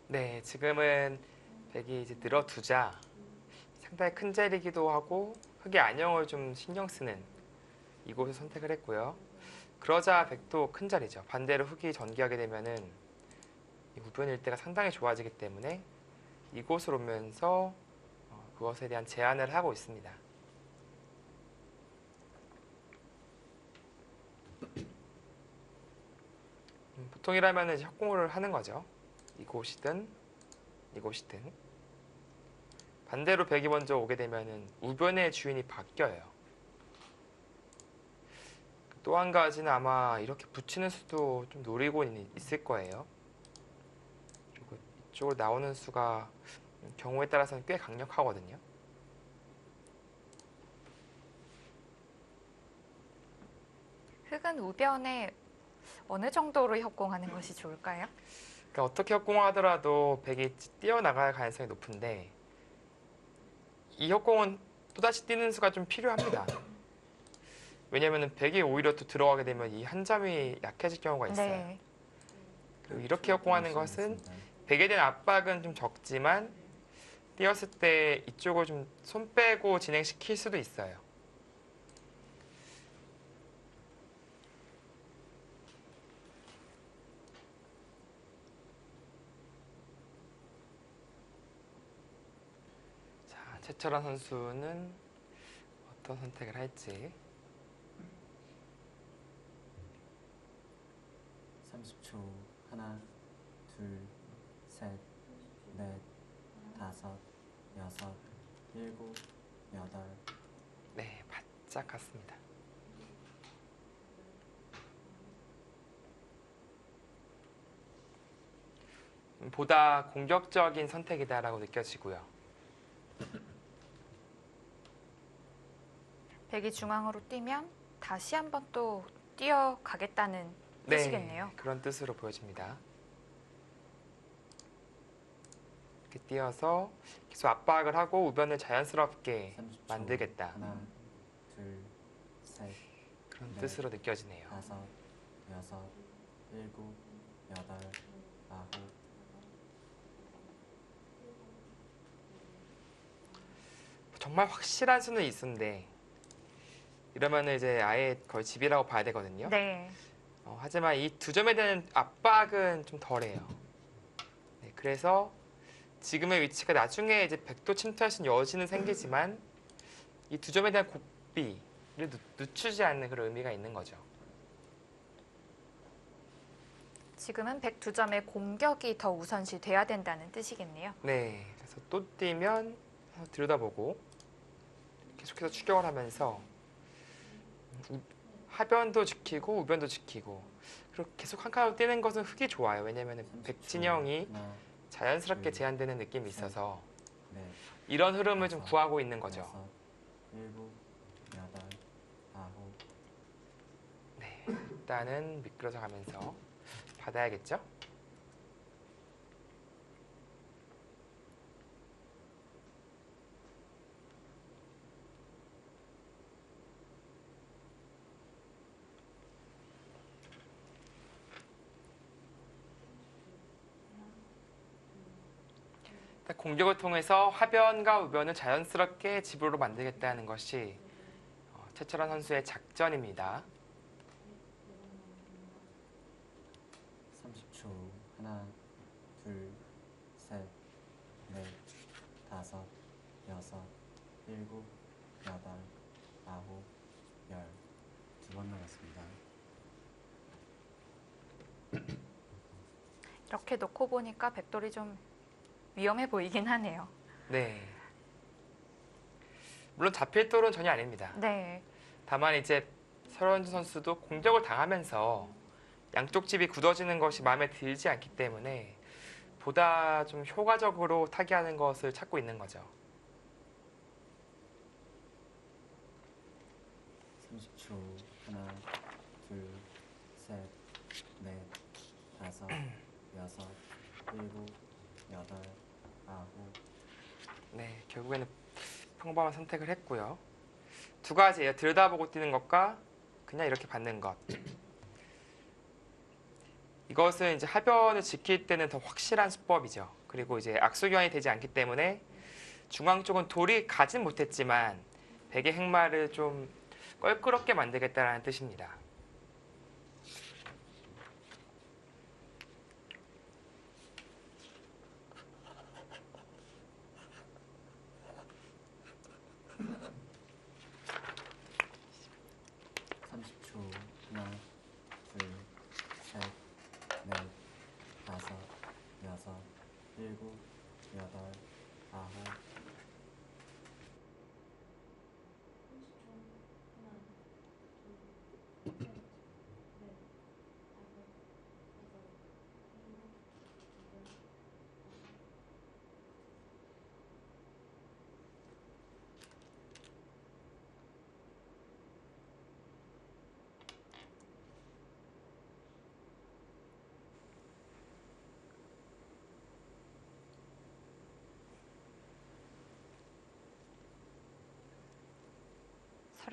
네, 지금은 백이 이제 늘어두자 상당히 큰 자리이기도 하고 흙의 안녕을 좀 신경 쓰는 이곳을 선택을 했고요. 그러자 백도 큰 자리죠. 반대로 흑이 전개하게 되면은 이 우변 일대가 상당히 좋아지기 때문에 이곳을 오면서 그것에 대한 제한을 하고 있습니다. 보통이라면 이제 협공을 하는 거죠. 이곳이든 이곳이든. 반대로 백이 먼저 오게 되면은 우변의 주인이 바뀌어요. 또 한 가지는 아마 이렇게 붙이는 수도 좀 노리고 있을 거예요. 그리고 이쪽으로 나오는 수가 경우에 따라서는 꽤 강력하거든요. 흑은 우변에 어느 정도로 협공하는 것이 좋을까요? 그러니까 어떻게 협공하더라도 백이 뛰어나갈 가능성이 높은데 이 협공은 또다시 뛰는 수가 좀 필요합니다. 왜냐하면 백이 오히려 또 들어가게 되면 이 한 점이 약해질 경우가 있어요. 네. 그리고 이렇게 협공하는 것은 백에 대한 압박은 좀 적지만 뛰었을 때 이쪽을 좀 손 빼고 진행시킬 수도 있어요. 자, 최철원 선수는 어떤 선택을 할지. 30초. 하나, 둘, 셋, 넷, 다섯, 여섯, 일곱, 여덟. 네, 바짝 갔습니다. 보다 공격적인 선택이다라고 느껴지고요. 백이 중앙으로 뛰면 다시 한번 또 뛰어가겠다는 네, 뜻이겠네요. 그런 뜻으로 보여집니다. 이렇게 뛰어서 계속 압박을 하고 우변을 자연스럽게 30초. 만들겠다. 하나, 둘, 셋, 그런 네. 뜻으로 느껴지네요. 다섯, 여섯, 일곱, 여덟, 아홉. 정말 확실한 수는 있는데 이러면 이제 아예 거의 집이라고 봐야 되거든요. 네. 하지만 이 두 점에 대한 압박은 좀 덜해요. 네, 그래서 지금의 위치가 나중에 이제 백도 침투할 수 있는 여지는 생기지만 이 두 점에 대한 고비를 늦추지 않는 그런 의미가 있는 거죠. 지금은 백 두 점의 공격이 더 우선시 돼야 된다는 뜻이겠네요. 네, 그래서 또 뛰면 들여다보고 계속해서 추격을 하면서 하변도 지키고 우변도 지키고 그리고 계속 한 칸으로 뛰는 것은 흑이 좋아요. 왜냐하면 30초. 백진영이 하나, 자연스럽게 둘, 제한되는 느낌이 있어서 넷, 이런 흐름을 좀 다섯, 구하고 있는 거죠. 여섯, 일곱, 여덟, 아홉. 네, 일단은 미끄러져 가면서 받아야겠죠? 공격을 통해서 하변과 우변을 자연스럽게 집으로 만들겠다는 것이 최철원 선수의 작전입니다. 30초. 하나, 둘, 셋, 넷, 다섯, 여섯, 일곱, 여덟, 아홉, 열. 2번 남았습니다. 이렇게 놓고 보니까 백돌이 좀 위험해 보이긴 하네요. 네. 물론 잡힐 돌은 전혀 아닙니다. 네. 다만 이제 설원주 선수도 공격을 당하면서 양쪽 집이 굳어지는 것이 마음에 들지 않기 때문에 보다 좀 효과적으로 타개하는 것을 찾고 있는 거죠. 30초. 하나, 둘, 셋, 넷, 다섯, 여섯, 일곱, 여덟, 아홉. 네, 결국에는 평범한 선택을 했고요. 두 가지예요. 들여다보고 뛰는 것과 그냥 이렇게 받는 것. 이것은 이제 하변을 지킬 때는 더 확실한 수법이죠. 그리고 이제 악수교환이 되지 않기 때문에 중앙 쪽은 돌이 가진 못했지만 백의 행마를 좀 껄끄럽게 만들겠다는 뜻입니다.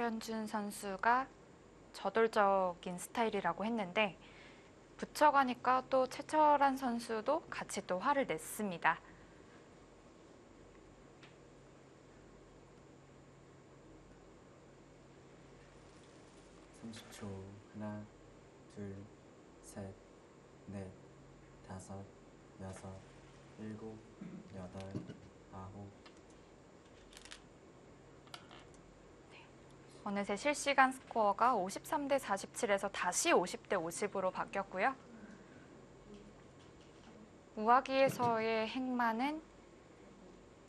설현준 선수가 저돌적인 스타일이라고 했는데 붙여가니까 또 최철한 선수도 같이 또 화를 냈습니다. 삼십 초 하나, 둘, 셋, 넷, 다섯, 여섯, 일곱, 여덟, 아홉. 어느새 실시간 스코어가 53대 47에서 다시 50대 50으로 바뀌었고요. 우아기에서의 행만은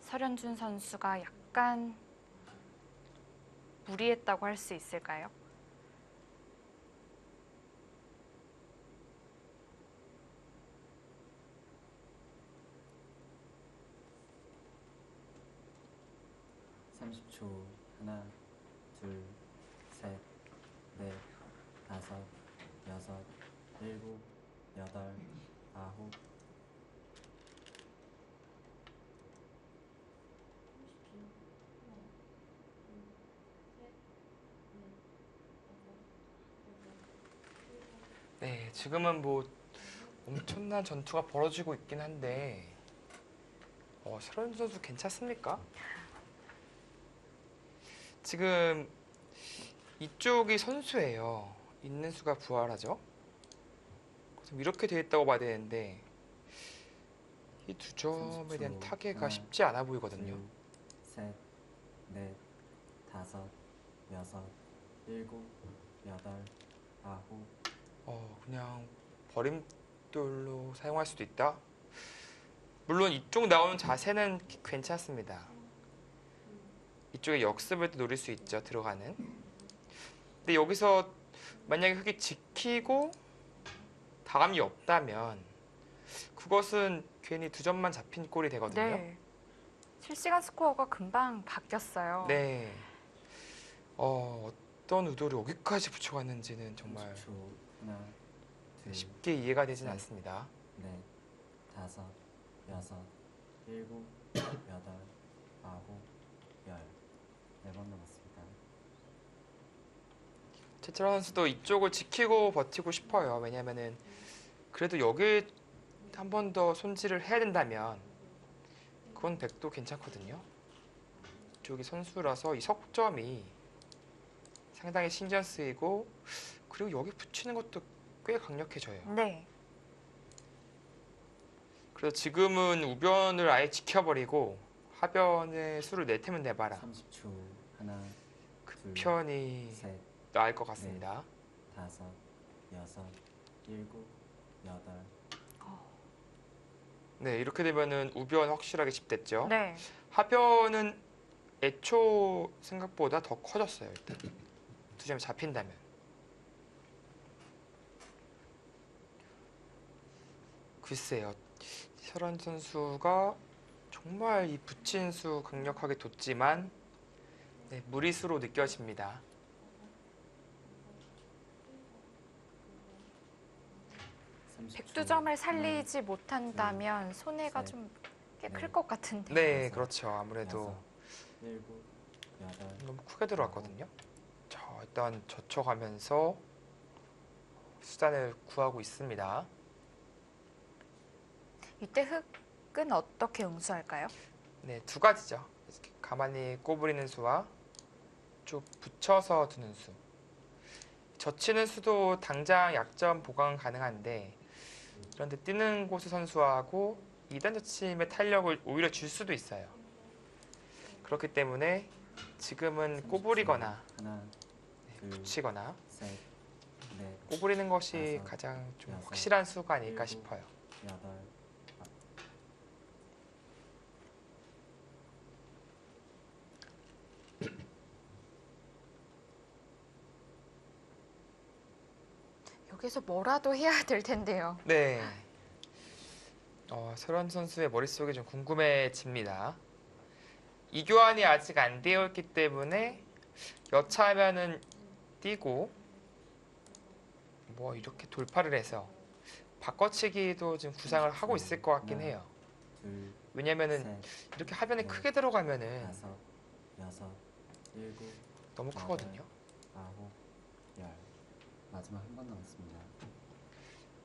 설현준 선수가 약간 무리했다고 할 수 있을까요? 삼십 초 하나, 둘, 셋, 넷, 다섯, 여섯, 일곱, 여덟, 아홉. 네, 지금은 뭐 엄청난 전투가 벌어지고 있긴 한데 설현준 선수 괜찮습니까? 지금 이쪽이 선수예요. 있는 수가 부활하죠. 그래서 이렇게 돼 있다고 봐야 되는데 이 두 점에 대한 30초. 타개가 하나, 쉽지 않아 보이거든요. 둘, 셋, 넷, 다섯, 여섯, 일곱, 여덟, 아홉. 그냥 버림돌로 사용할 수도 있다. 물론 이쪽 나오는 자세는 괜찮습니다. 이쪽에 역습을 또 노릴 수 있죠. 들어가는. 근데 여기서 만약에 흙이 지키고 다감이 없다면 그것은 괜히 두 점만 잡힌 꼴이 되거든요. 네. 실시간 스코어가 금방 바뀌었어요. 네. 어떤 의도로 여기까지 붙여갔는지는 정말 30초 하나, 둘, 쉽게 이해가 되진 네. 않습니다. 넷, 다섯, 여섯, 일곱, 여덟, 아홉, 열. 4번 남았습니다. 최철원 선수도 이쪽을 지키고 버티고 싶어요. 왜냐면은 그래도 여기 한 번 더 손질을 해야 된다면 그건 100도 괜찮거든요. 이쪽이 선수라서 이 석점이 상당히 신경 쓰이고 그리고 여기 붙이는 것도 꽤 강력해져요. 네. 그래서 지금은 우변을 아예 지켜버리고 하변의 수를 내태면 내봐라. 30초 하나, 그 둘, 편이 셋, 나을 것 같습니다. 다섯, 여섯, 일곱, 여덟. 네, 이렇게 되면은 우변 확실하게 집됐죠. 네. 하변은 애초 생각보다 더 커졌어요. 일단 두 점이 잡힌다면. 글쎄요, 설원 선수가 정말 이 붙인 수 강력하게 뒀지만 네, 무리수로 느껴집니다. 백두점을 살리지 못한다면 손해가 셋, 좀 꽤 넷, 클 것 같은데. 네, 그렇죠. 아무래도 여섯, 일곱, 여덟. 너무 크게 들어왔거든요. 자, 일단 젖혀가면서 수단을 구하고 있습니다. 이때 흙은 어떻게 응수할까요? 네, 두 가지죠. 이렇게 가만히 꼬부리는 수와 쭉 붙여서 두는 수. 젖히는 수도 당장 약점 보강 가능한데 그런데 뛰는 곳의 선수하고 2단 젖힘의 탄력을 오히려 줄 수도 있어요. 그렇기 때문에 지금은 꼬부리거나 하나, 둘, 붙이거나 셋, 넷, 꼬부리는 것이 다섯, 가장 좀 여섯, 확실한 수가 아닐까 일곱. 싶어요. 여덟. 여기서 뭐라도 해야 될 텐데요. 네. 설원 선수의 머릿속이 좀 궁금해집니다. 이 교환이 아직 안 되어 있기 때문에 여차하면은 뛰고 뭐 이렇게 돌파를 해서 바꿔치기도 지금 구상을 하고 있을 것 같긴 해요. 둘, 왜냐면은 셋, 이렇게 하변이 넷, 크게 들어가면은 다섯, 여섯, 일곱, 너무 크거든요. 아홉, 열. 마지막 한 번 남았습니다.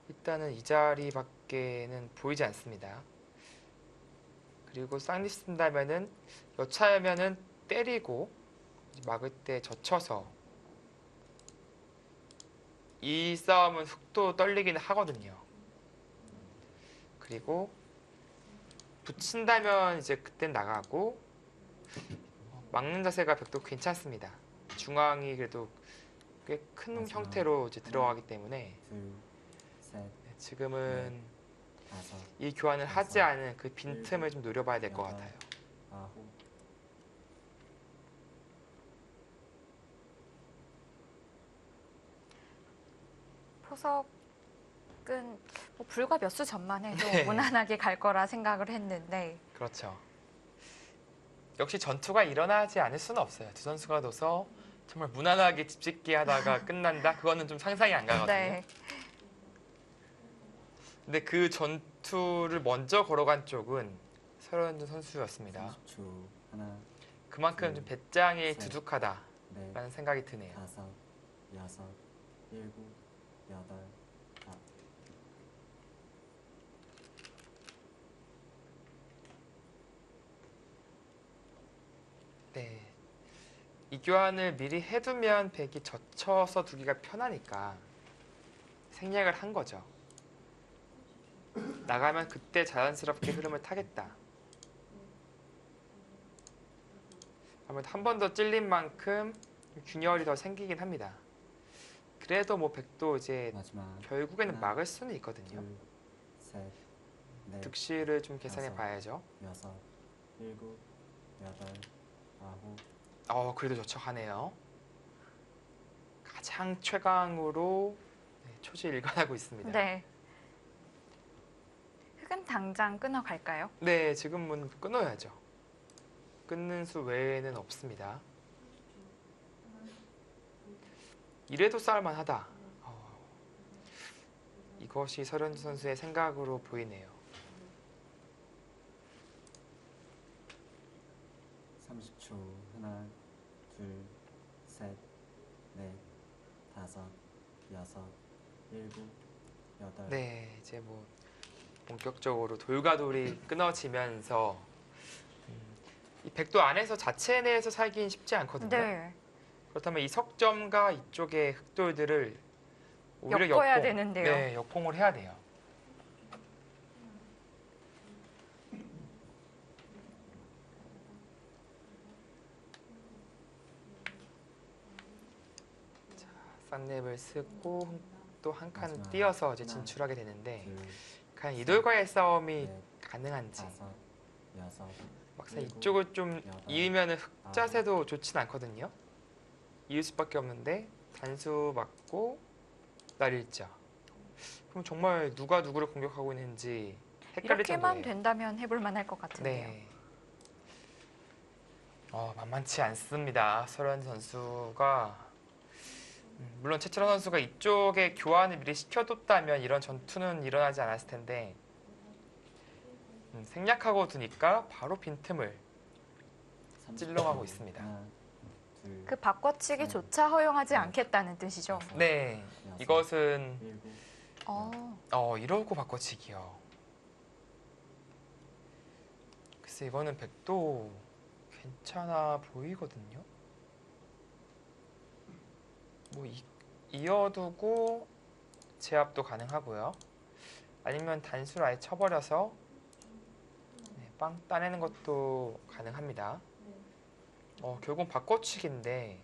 일단은 이 자리밖에는 보이지 않습니다. 그리고 쌍립 쓴다면은 여차하면은 때리고 막을 때 젖혀서 이 싸움은 훅도 떨리긴 하거든요. 그리고 붙인다면 이제 그땐 나가고 막는 자세가 벽도 괜찮습니다. 중앙이 그래도 꽤 큰 마지막 형태로 이제 들어가기 때문에 둘, 셋, 지금은 다섯, 이 교환을 하지 않은 그 빈틈을 좀 노려봐야 될 것 여덟, 같아요. 아홉. 포석은 뭐 불과 몇 수 전만 해도 네. 무난하게 갈 거라 생각을 했는데 그렇죠. 역시 전투가 일어나지 않을 수는 없어요. 두 선수가 둬서 정말 무난하게 집짓기 하다가 끝난다? 그거는 좀 상상이 안 가거든요. 네. 근데 그 전투를 먼저 걸어간 쪽은 서른준 선수였습니다. 30초. 하나, 그만큼 좀 배짱이 셋, 두둑하다라는 넷, 생각이 드네요. 다섯, 여섯, 일곱, 여덟, 아홉. 네. 이 교환을 미리 해두면 백이 젖혀서 두기가 편하니까 생략을 한 거죠. 나가면 그때 자연스럽게 흐름을 타겠다. 아무래도 한 번 더 찔린 만큼 균열이 더 생기긴 합니다. 그래도 뭐 백도 이제 마지막 결국에는 하나, 막을 수는 있거든요. 둘, 셋, 넷, 득실을 좀 계산해 다섯. 봐야죠. 여섯, 일곱, 여덟, 아홉. 그래도 저척하네요. 가장 최강으로 초지 일관하고 있습니다. 네. 흑은 당장 끊어갈까요? 네, 지금은 끊어야죠. 끊는 수 외에는 없습니다. 이래도 싸울만하다. 이것이 서른주 선수의 생각으로 보이네요. 30초. 하나, 둘, 셋, 넷, 다섯, 여섯, 일곱, 여덟. 네, 이제 뭐 본격적으로 돌과 돌이 끊어지면서 이 백도 안에서 자체 내에서 살긴 쉽지 않거든요. 네. 그렇다면 이 석점과 이쪽의 흑돌들을 오히려 엮어야 되는데요. 네, 역공을 해야 돼요. 자, 쌍랩을 쓰고 또 한 칸 마지막 띄어서 이제 하나, 진출하게 되는데 둘, 과연 이돌과의 싸움이 넷, 가능한지. 다섯, 여섯, 막상 일곱, 이쪽을 좀 여덟, 이으면 흑자세도 좋진 않거든요. 이을 수밖에 없는데 단수 맞고 날일자. 그럼 정말 누가 누구를 공격하고 있는지 헷갈릴 이렇게만 정도예요. 된다면 해볼 만할 것 같은데요. 네. 만만치 않습니다. 설현 선수가 물론 최철원 선수가 이쪽에 교환을 미리 시켜뒀다면 이런 전투는 일어나지 않았을 텐데 생략하고 두니까 바로 빈틈을 30초. 찔러가고 있습니다. 하나, 둘, 그 바꿔치기조차 허용하지 않겠다는 뜻이죠. 다섯, 네, 여섯, 이것은 일곱, 이러고 바꿔치기요. 글쎄 이거는 백도 괜찮아 보이거든요. 뭐 이어두고 제압도 가능하고요. 아니면 단수를 아예 쳐버려서 빵 따내는 것도 가능합니다. 결국 바꿔치기인데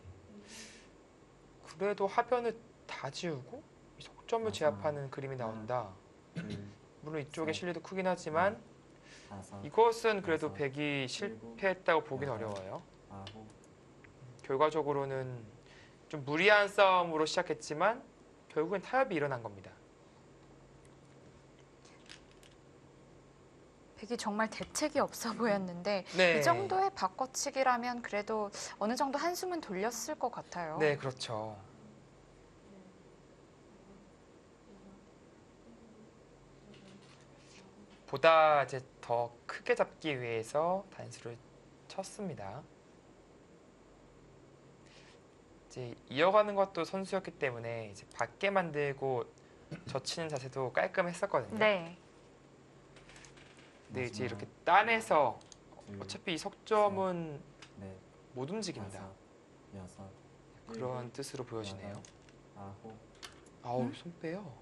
그래도 하변을 다 지우고 이 속점을 맞아. 제압하는 그림이 나온다. 둘, 물론 이쪽의 셋, 실리도 크긴 하지만 다섯, 이것은 그래도 여섯, 백이 실패했다고 보긴 여덟, 어려워요. 아홉. 결과적으로는 좀 무리한 싸움으로 시작했지만 결국엔 타협이 일어난 겁니다. 백이 정말 대책이 없어 보였는데 네. 이 정도의 바꿔치기라면 그래도 어느 정도 한숨은 돌렸을 것 같아요. 네, 그렇죠. 보다 이제 더 크게 잡기 위해서 단수를 쳤습니다. 이제 이어가는 것도 선수였기 때문에 이제 밖에 만들고 젖히는 자세도 깔끔했었거든요. 네. 근데 이제 마지막 이렇게 따내서 둘, 어차피 이 석점은 넷, 못 움직인다. 다섯, 여섯, 그런 일곱, 뜻으로 보여지네요. 여덟, 아홉, 아우, 손 빼요.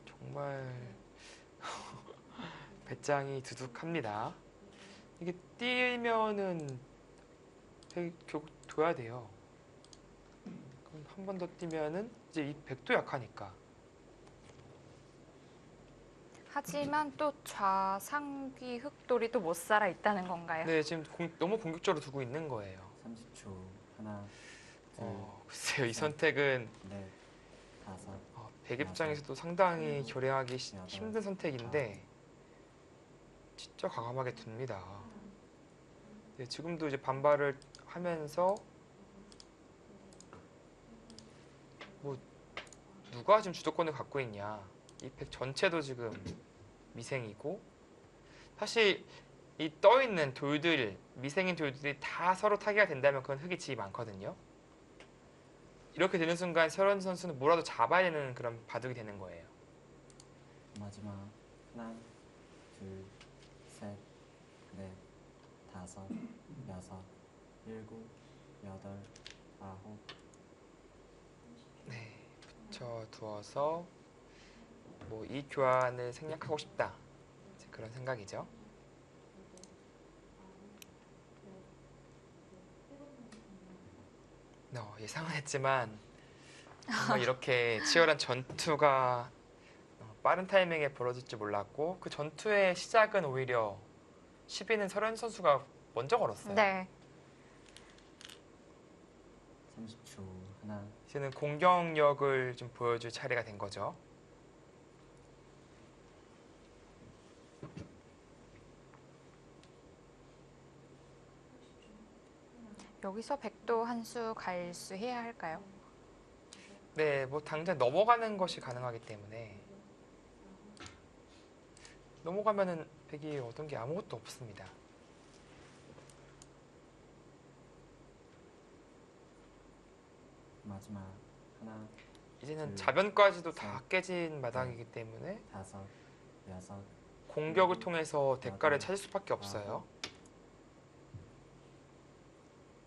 정말 배짱이 두둑합니다. 이게 뛰면은 결국 둬야 돼요. 그럼 한 번 더 뛰면은 이제 이 백도 약하니까. 하지만 또 좌상귀 흑돌이 또 못 살아 있다는 건가요? 네, 지금 너무 공격적으로 두고 있는 거예요. 30초. 하나, 둘, 글쎄요, 이 셋. 선택은 넷, 다섯, 백 입장에서도 상당히 결행하기 여덟, 힘든 선택인데 진짜 과감하게 둡니다. 네, 지금도 이제 반발을 하면서 뭐 누가 지금 주도권을 갖고 있냐? 이 백 전체도 지금 미생이고 사실 이 떠 있는 돌들 미생인 돌들이 다 서로 타개가 된다면 그건 흙이 질이 많거든요. 이렇게 되는 순간 서른 선수는 뭐라도 잡아야 되는 그런 바둑이 되는 거예요. 마지막. 하나, 둘, 셋, 넷, 다섯, 여섯, 일곱, 여덟, 아홉. 네, 붙여 두어서 뭐 이 교환을 생략하고 싶다. 이제 그런 생각이죠. 예상은 했지만 정말 이렇게 치열한 전투가 빠른 타이밍에 벌어질 줄 몰랐고 그 전투의 시작은 오히려 시비는 설현 선수가 먼저 걸었어요. 네. 30초. 하나, 이제는 공격력을 좀 보여줄 차례가 된 거죠. 여기서 백도 한 수 갈수해야 할까요? 네, 뭐 당장 넘어가는 것이 가능하기 때문에 넘어가면은 백이 얻은 게 아무것도 없습니다. 마지막. 하나, 이제는 둘, 자변까지도 다 셋, 깨진 마당이기 때문에 다섯, 여섯, 공격을 통해서 대가를 여덟, 찾을 수밖에 없어요.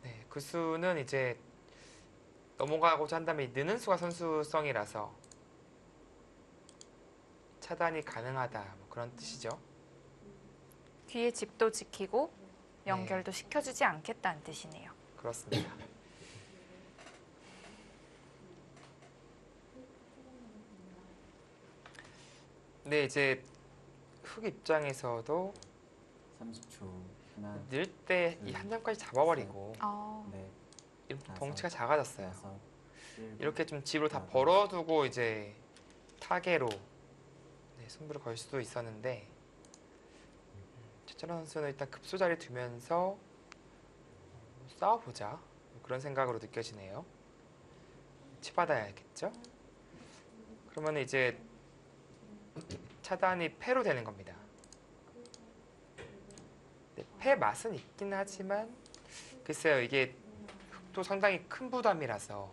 네, 그 수는 이제 넘어가고자 한다면 느는 수가 선수성이라서 차단이 가능하다 뭐 그런 뜻이죠. 뒤에 집도 지키고 연결도 시켜주지 않겠다는 뜻이네요. 그렇습니다. 네, 이제 흑 입장에서도 30초. 하나, 늘 때 이 한 점까지 잡아버리고 넷, 이렇게 다섯, 덩치가 작아졌어요. 여섯, 일곱, 이렇게 좀 집으로 다 여덟. 벌어두고 이제 타계로 승부를 걸 수도 있었는데 최철원 선수는 일단 급소 자리 두면서 싸워보자 그런 생각으로 느껴지네요. 치받아야겠죠? 그러면 이제 차단이 패로 되는 겁니다. 네, 패 맛은 있긴 하지만 글쎄요 이게 흑도 상당히 큰 부담이라서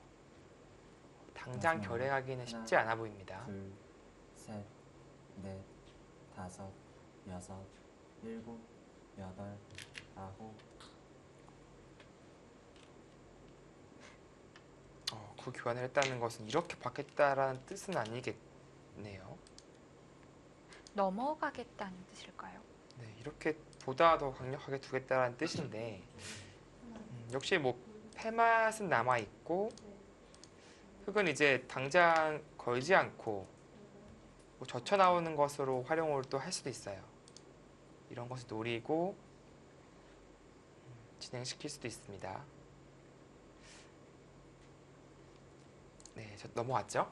당장 마지막. 결행하기는 쉽지 않아 보입니다. 둘, 셋, 넷, 다섯, 여섯, 일곱, 여덟, 아홉. 그 교환을 했다는 것은 이렇게 받겠다라는 뜻은 아니겠네요. 넘어가겠다는 뜻일까요? 네, 이렇게 보다 더 강력하게 두겠다라는 뜻인데 역시 뭐 패맛은 남아 있고 흑은 이제 당장 걸지 않고 뭐 젖혀 나오는 것으로 활용을 또 할 수도 있어요. 이런 것을 노리고 진행시킬 수도 있습니다. 네, 저 넘어왔죠?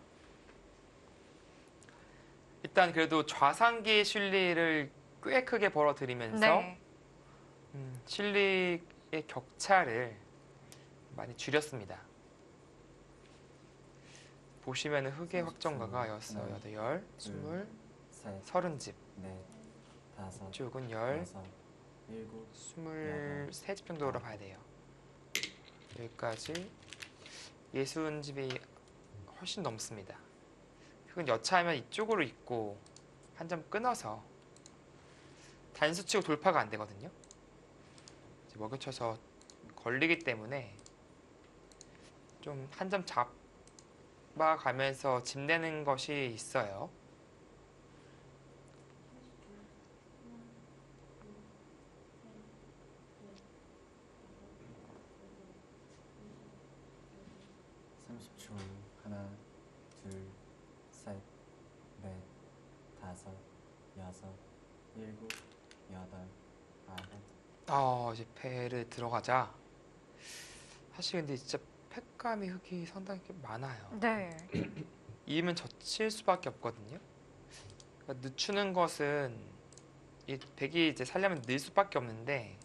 일단 그래도 좌상기 실리를 꽤 크게 벌어들이면서 네. 실리의 격차를 많이 줄였습니다. 보시면 흑의 확정가가 6, 8, 20, 셋, 30집 넷, 다섯, 이쪽은 10, 여섯, 일곱, 23집 정도로 봐야 돼요. 여기까지 60집이 훨씬 넘습니다. 그건 여차하면 이쪽으로 있고 한 점 끊어서 단수치고 돌파가 안 되거든요. 이제 먹여쳐서 걸리기 때문에 좀 한 점 잡아가면서 집 내는 것이 있어요. 삼십 초. 하나, 둘, 셋, 넷, 다섯, 여섯, 일곱, 여덟, 아홉. 이제 패를 들어가자. 사실 근데 진짜 팩감이 흙이 상당히 꽤 많아요. 네. 이면 젖힐 수밖에 없거든요. 그러니까 늦추는 것은 이 백이 이제 살려면 늘 수밖에 없는데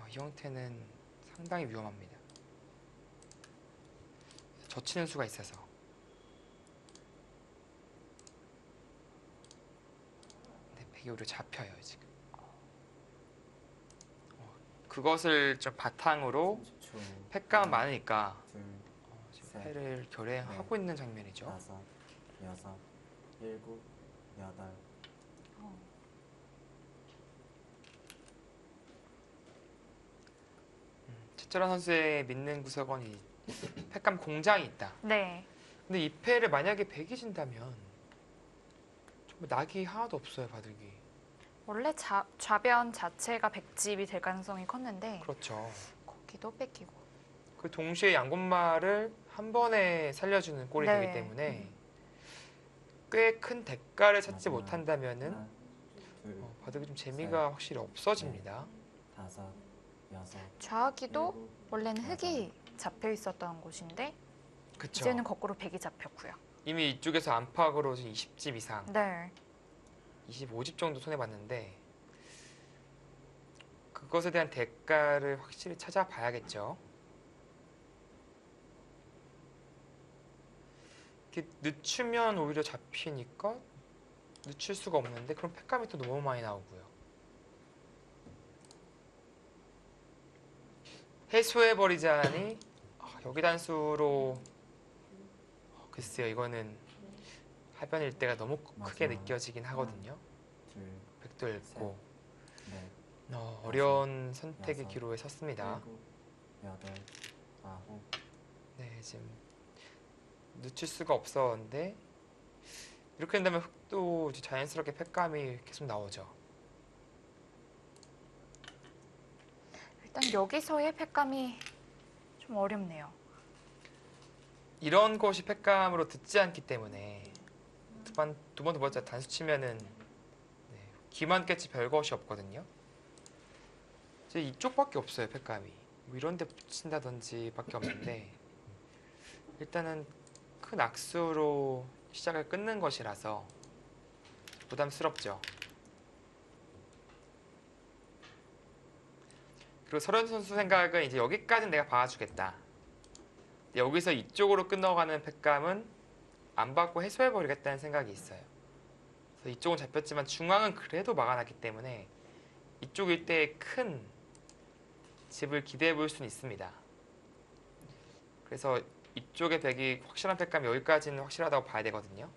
이 형태는 상당히 위험합니다. 젖히는 수가 있어서. 네, 백이 오히려 잡혀요 지금. 그것을 좀 바탕으로 30초. 팩감은 많으니까 둘, 지금 셋, 패를 결행하고 있는 장면이죠. 다섯, 여섯, 일곱, 여덟. 최철원 선수의 믿는 구석원이 팩감 공장이 있다. 네. 근데 이 패를 만약에 백이 진다면 정말 낙이 하나도 없어요, 바둑이. 원래 좌변 자체가 백집이 될 가능성이 컸는데 그렇죠. 거기도 뺏기고. 그 동시에 양곤말을 한 번에 살려주는 꼴이 네. 되기 때문에 꽤 큰 대가를 찾지 마지막. 못한다면은 하나, 둘, 바둑이 좀 재미가 확실히 없어집니다. 다섯, 여섯, 좌기도 일곱, 원래는 흙이 잡혀 있었던 곳인데 그쵸. 이제는 거꾸로 백이 잡혔고요. 이미 이쪽에서 안팎으로 지금 20집 이상, 네. 25집 정도 손해봤는데 그것에 대한 대가를 확실히 찾아봐야겠죠. 이렇게 늦추면 오히려 잡히니까 늦출 수가 없는데 그럼 팩감이 또 너무 많이 나오고요. 해소해버리자니 여기 단수로 글쎄요, 이거는 하변 일대가 너무 크게 맞아. 느껴지긴 하거든요. 둘, 백도 읽고 넷, 어려운 선택의 여섯, 기로에 섰습니다. 일곱, 여덟, 아홉. 네, 지금 늦출 수가 없었는데 이렇게 된다면 흙도 이제 자연스럽게 팩감이 계속 나오죠. 일단 여기서의 팩감이 좀 어렵네요. 이런 것이 팩감으로 듣지 않기 때문에 두 번째 단수 치면은 기만 깼지 별것이 없거든요. 이제 이쪽밖에 없어요, 팩감이. 뭐 이런 데 붙인다든지 밖에 없는데 일단은 큰 악수로 시작을 끊는 것이라서 부담스럽죠. 그리고 설현 선수 생각은 이제 여기까지는 내가 봐주겠다. 여기서 이쪽으로 끝나가는 팩감은 안 받고 해소해버리겠다는 생각이 있어요. 그래서 이쪽은 잡혔지만 중앙은 그래도 막아놨기 때문에 이쪽 일대에 큰 집을 기대해 볼 수는 있습니다. 그래서 이쪽의 백이 확실한 팩감이 여기까지는 확실하다고 봐야 되거든요.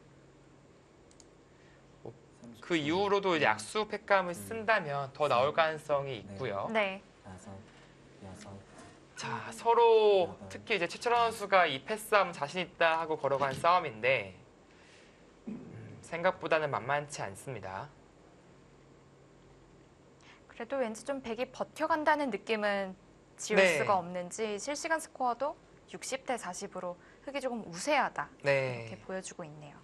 그 이후로도 이제 약수 팩감을 쓴다면 더 나올 가능성이 있고요. 네. 다섯, 여섯. 자, 서로 특히 이제 최철원 선수가 이 패싸움 자신 있다 하고 걸어간 싸움인데 생각보다는 만만치 않습니다. 그래도 왠지 좀 백이 버텨간다는 느낌은 지울 네. 수가 없는지 실시간 스코어도 60대 40으로 흙이 조금 우세하다 네. 이렇게 보여주고 있네요.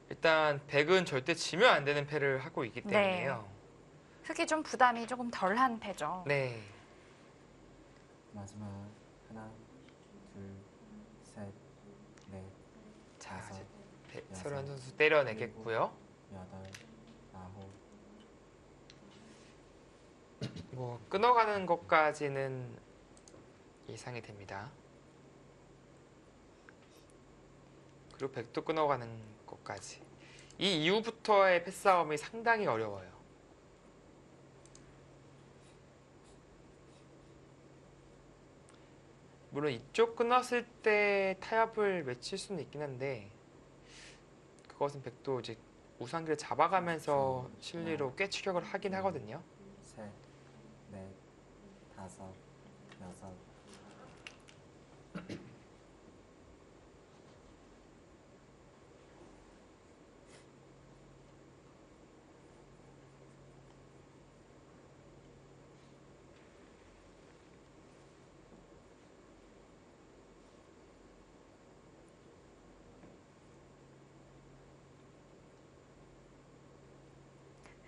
일단 백은 절대 지면 안 되는 패를 하고 있기 때문에요. 흙이 좀 부담이 조금 덜한 패죠. 네. 마지막. 하나, 둘, 셋, 넷, 자, 다섯, 이제 설현 선수 때려내겠고요. 여덟, 아홉. 뭐 끊어가는 것까지는 예상이 됩니다. 그리고 백도 끊어가는 것까지. 이 이후부터의 패싸움이 상당히 어려워요. 물론 이쪽 끊었을 때 타협을 외칠 수는 있긴 한데 그것은 백도 이제 우상기를 잡아가면서 실리로 꽤 추격을 하긴 하거든요. 셋, 넷, 다섯, 여섯.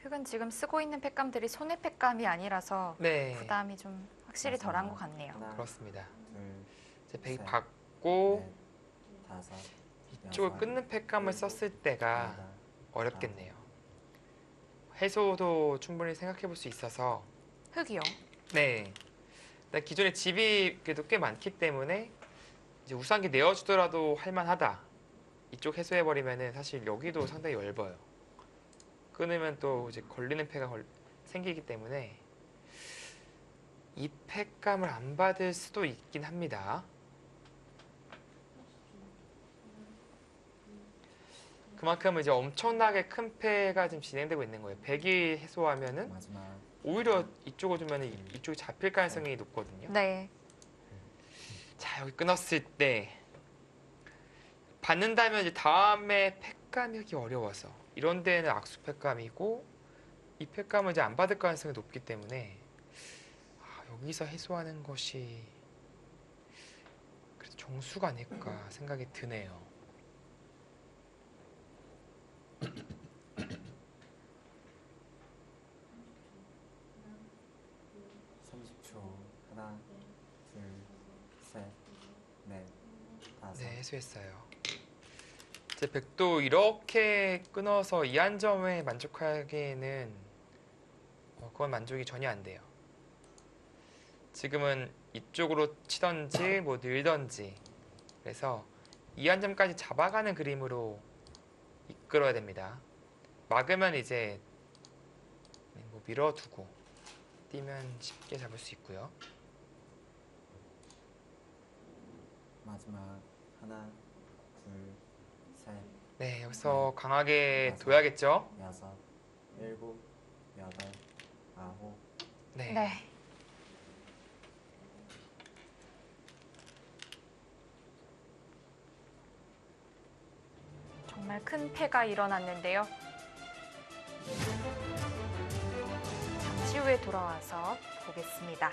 흙은 지금 쓰고 있는 팩감들이 손의 팩감이 아니라서 네, 부담이 좀 확실히 덜한 것 같네요. 하나, 그렇습니다. 둘, 이제 백이 셋, 받고 넷, 다섯, 이쪽을 여섯, 끊는 팩감을 썼을 때가 여덟, 어렵겠네요. 해소도 충분히 생각해 볼 수 있어서 흙이요. 네. 일단 기존에 집이 그래도 꽤 많기 때문에 이제 우상기 내어주더라도 할만하다. 이쪽 해소해버리면은 사실 여기도 상당히 얇아요. 끊으면 또 이제 걸리는 패가 생기기 때문에 이 팩감을 안 받을 수도 있긴 합니다. 그만큼 이제 엄청나게 큰 패가 지금 진행되고 있는 거예요. 백이 해소하면은 마지막 오히려 이쪽을 두면 이쪽이 잡힐 가능성이 높거든요. 네. 자, 여기 끊었을 때 받는다면 이제 다음에 팩감이 하기 어려워서 이런 데는 악수 팩감이고 이 팩감을 이제 안 받을 가능성이 높기 때문에 여기서 해소하는 것이 그래도 정수가 아닐까 생각이 드네요. 30초. 하나, 둘, 셋, 넷, 다섯. 네, 해소했어요. 이제 백도 이렇게 끊어서 이 한 점에 만족하기에는 그건 만족이 전혀 안 돼요. 지금은 이쪽으로 치던지 뭐 늘던지 그래서 이 한 점까지 잡아가는 그림으로 이끌어야 됩니다. 막으면 이제 뭐 밀어두고 뛰면 쉽게 잡을 수 있고요. 마지막 하나, 둘, 셋, 네, 여기서 강하게 다섯. 둬야겠죠? 여섯, 일곱, 여덟, 아홉. 네. 네. 정말 큰 패가 일어났는데요. 잠시 후에 돌아와서 보겠습니다.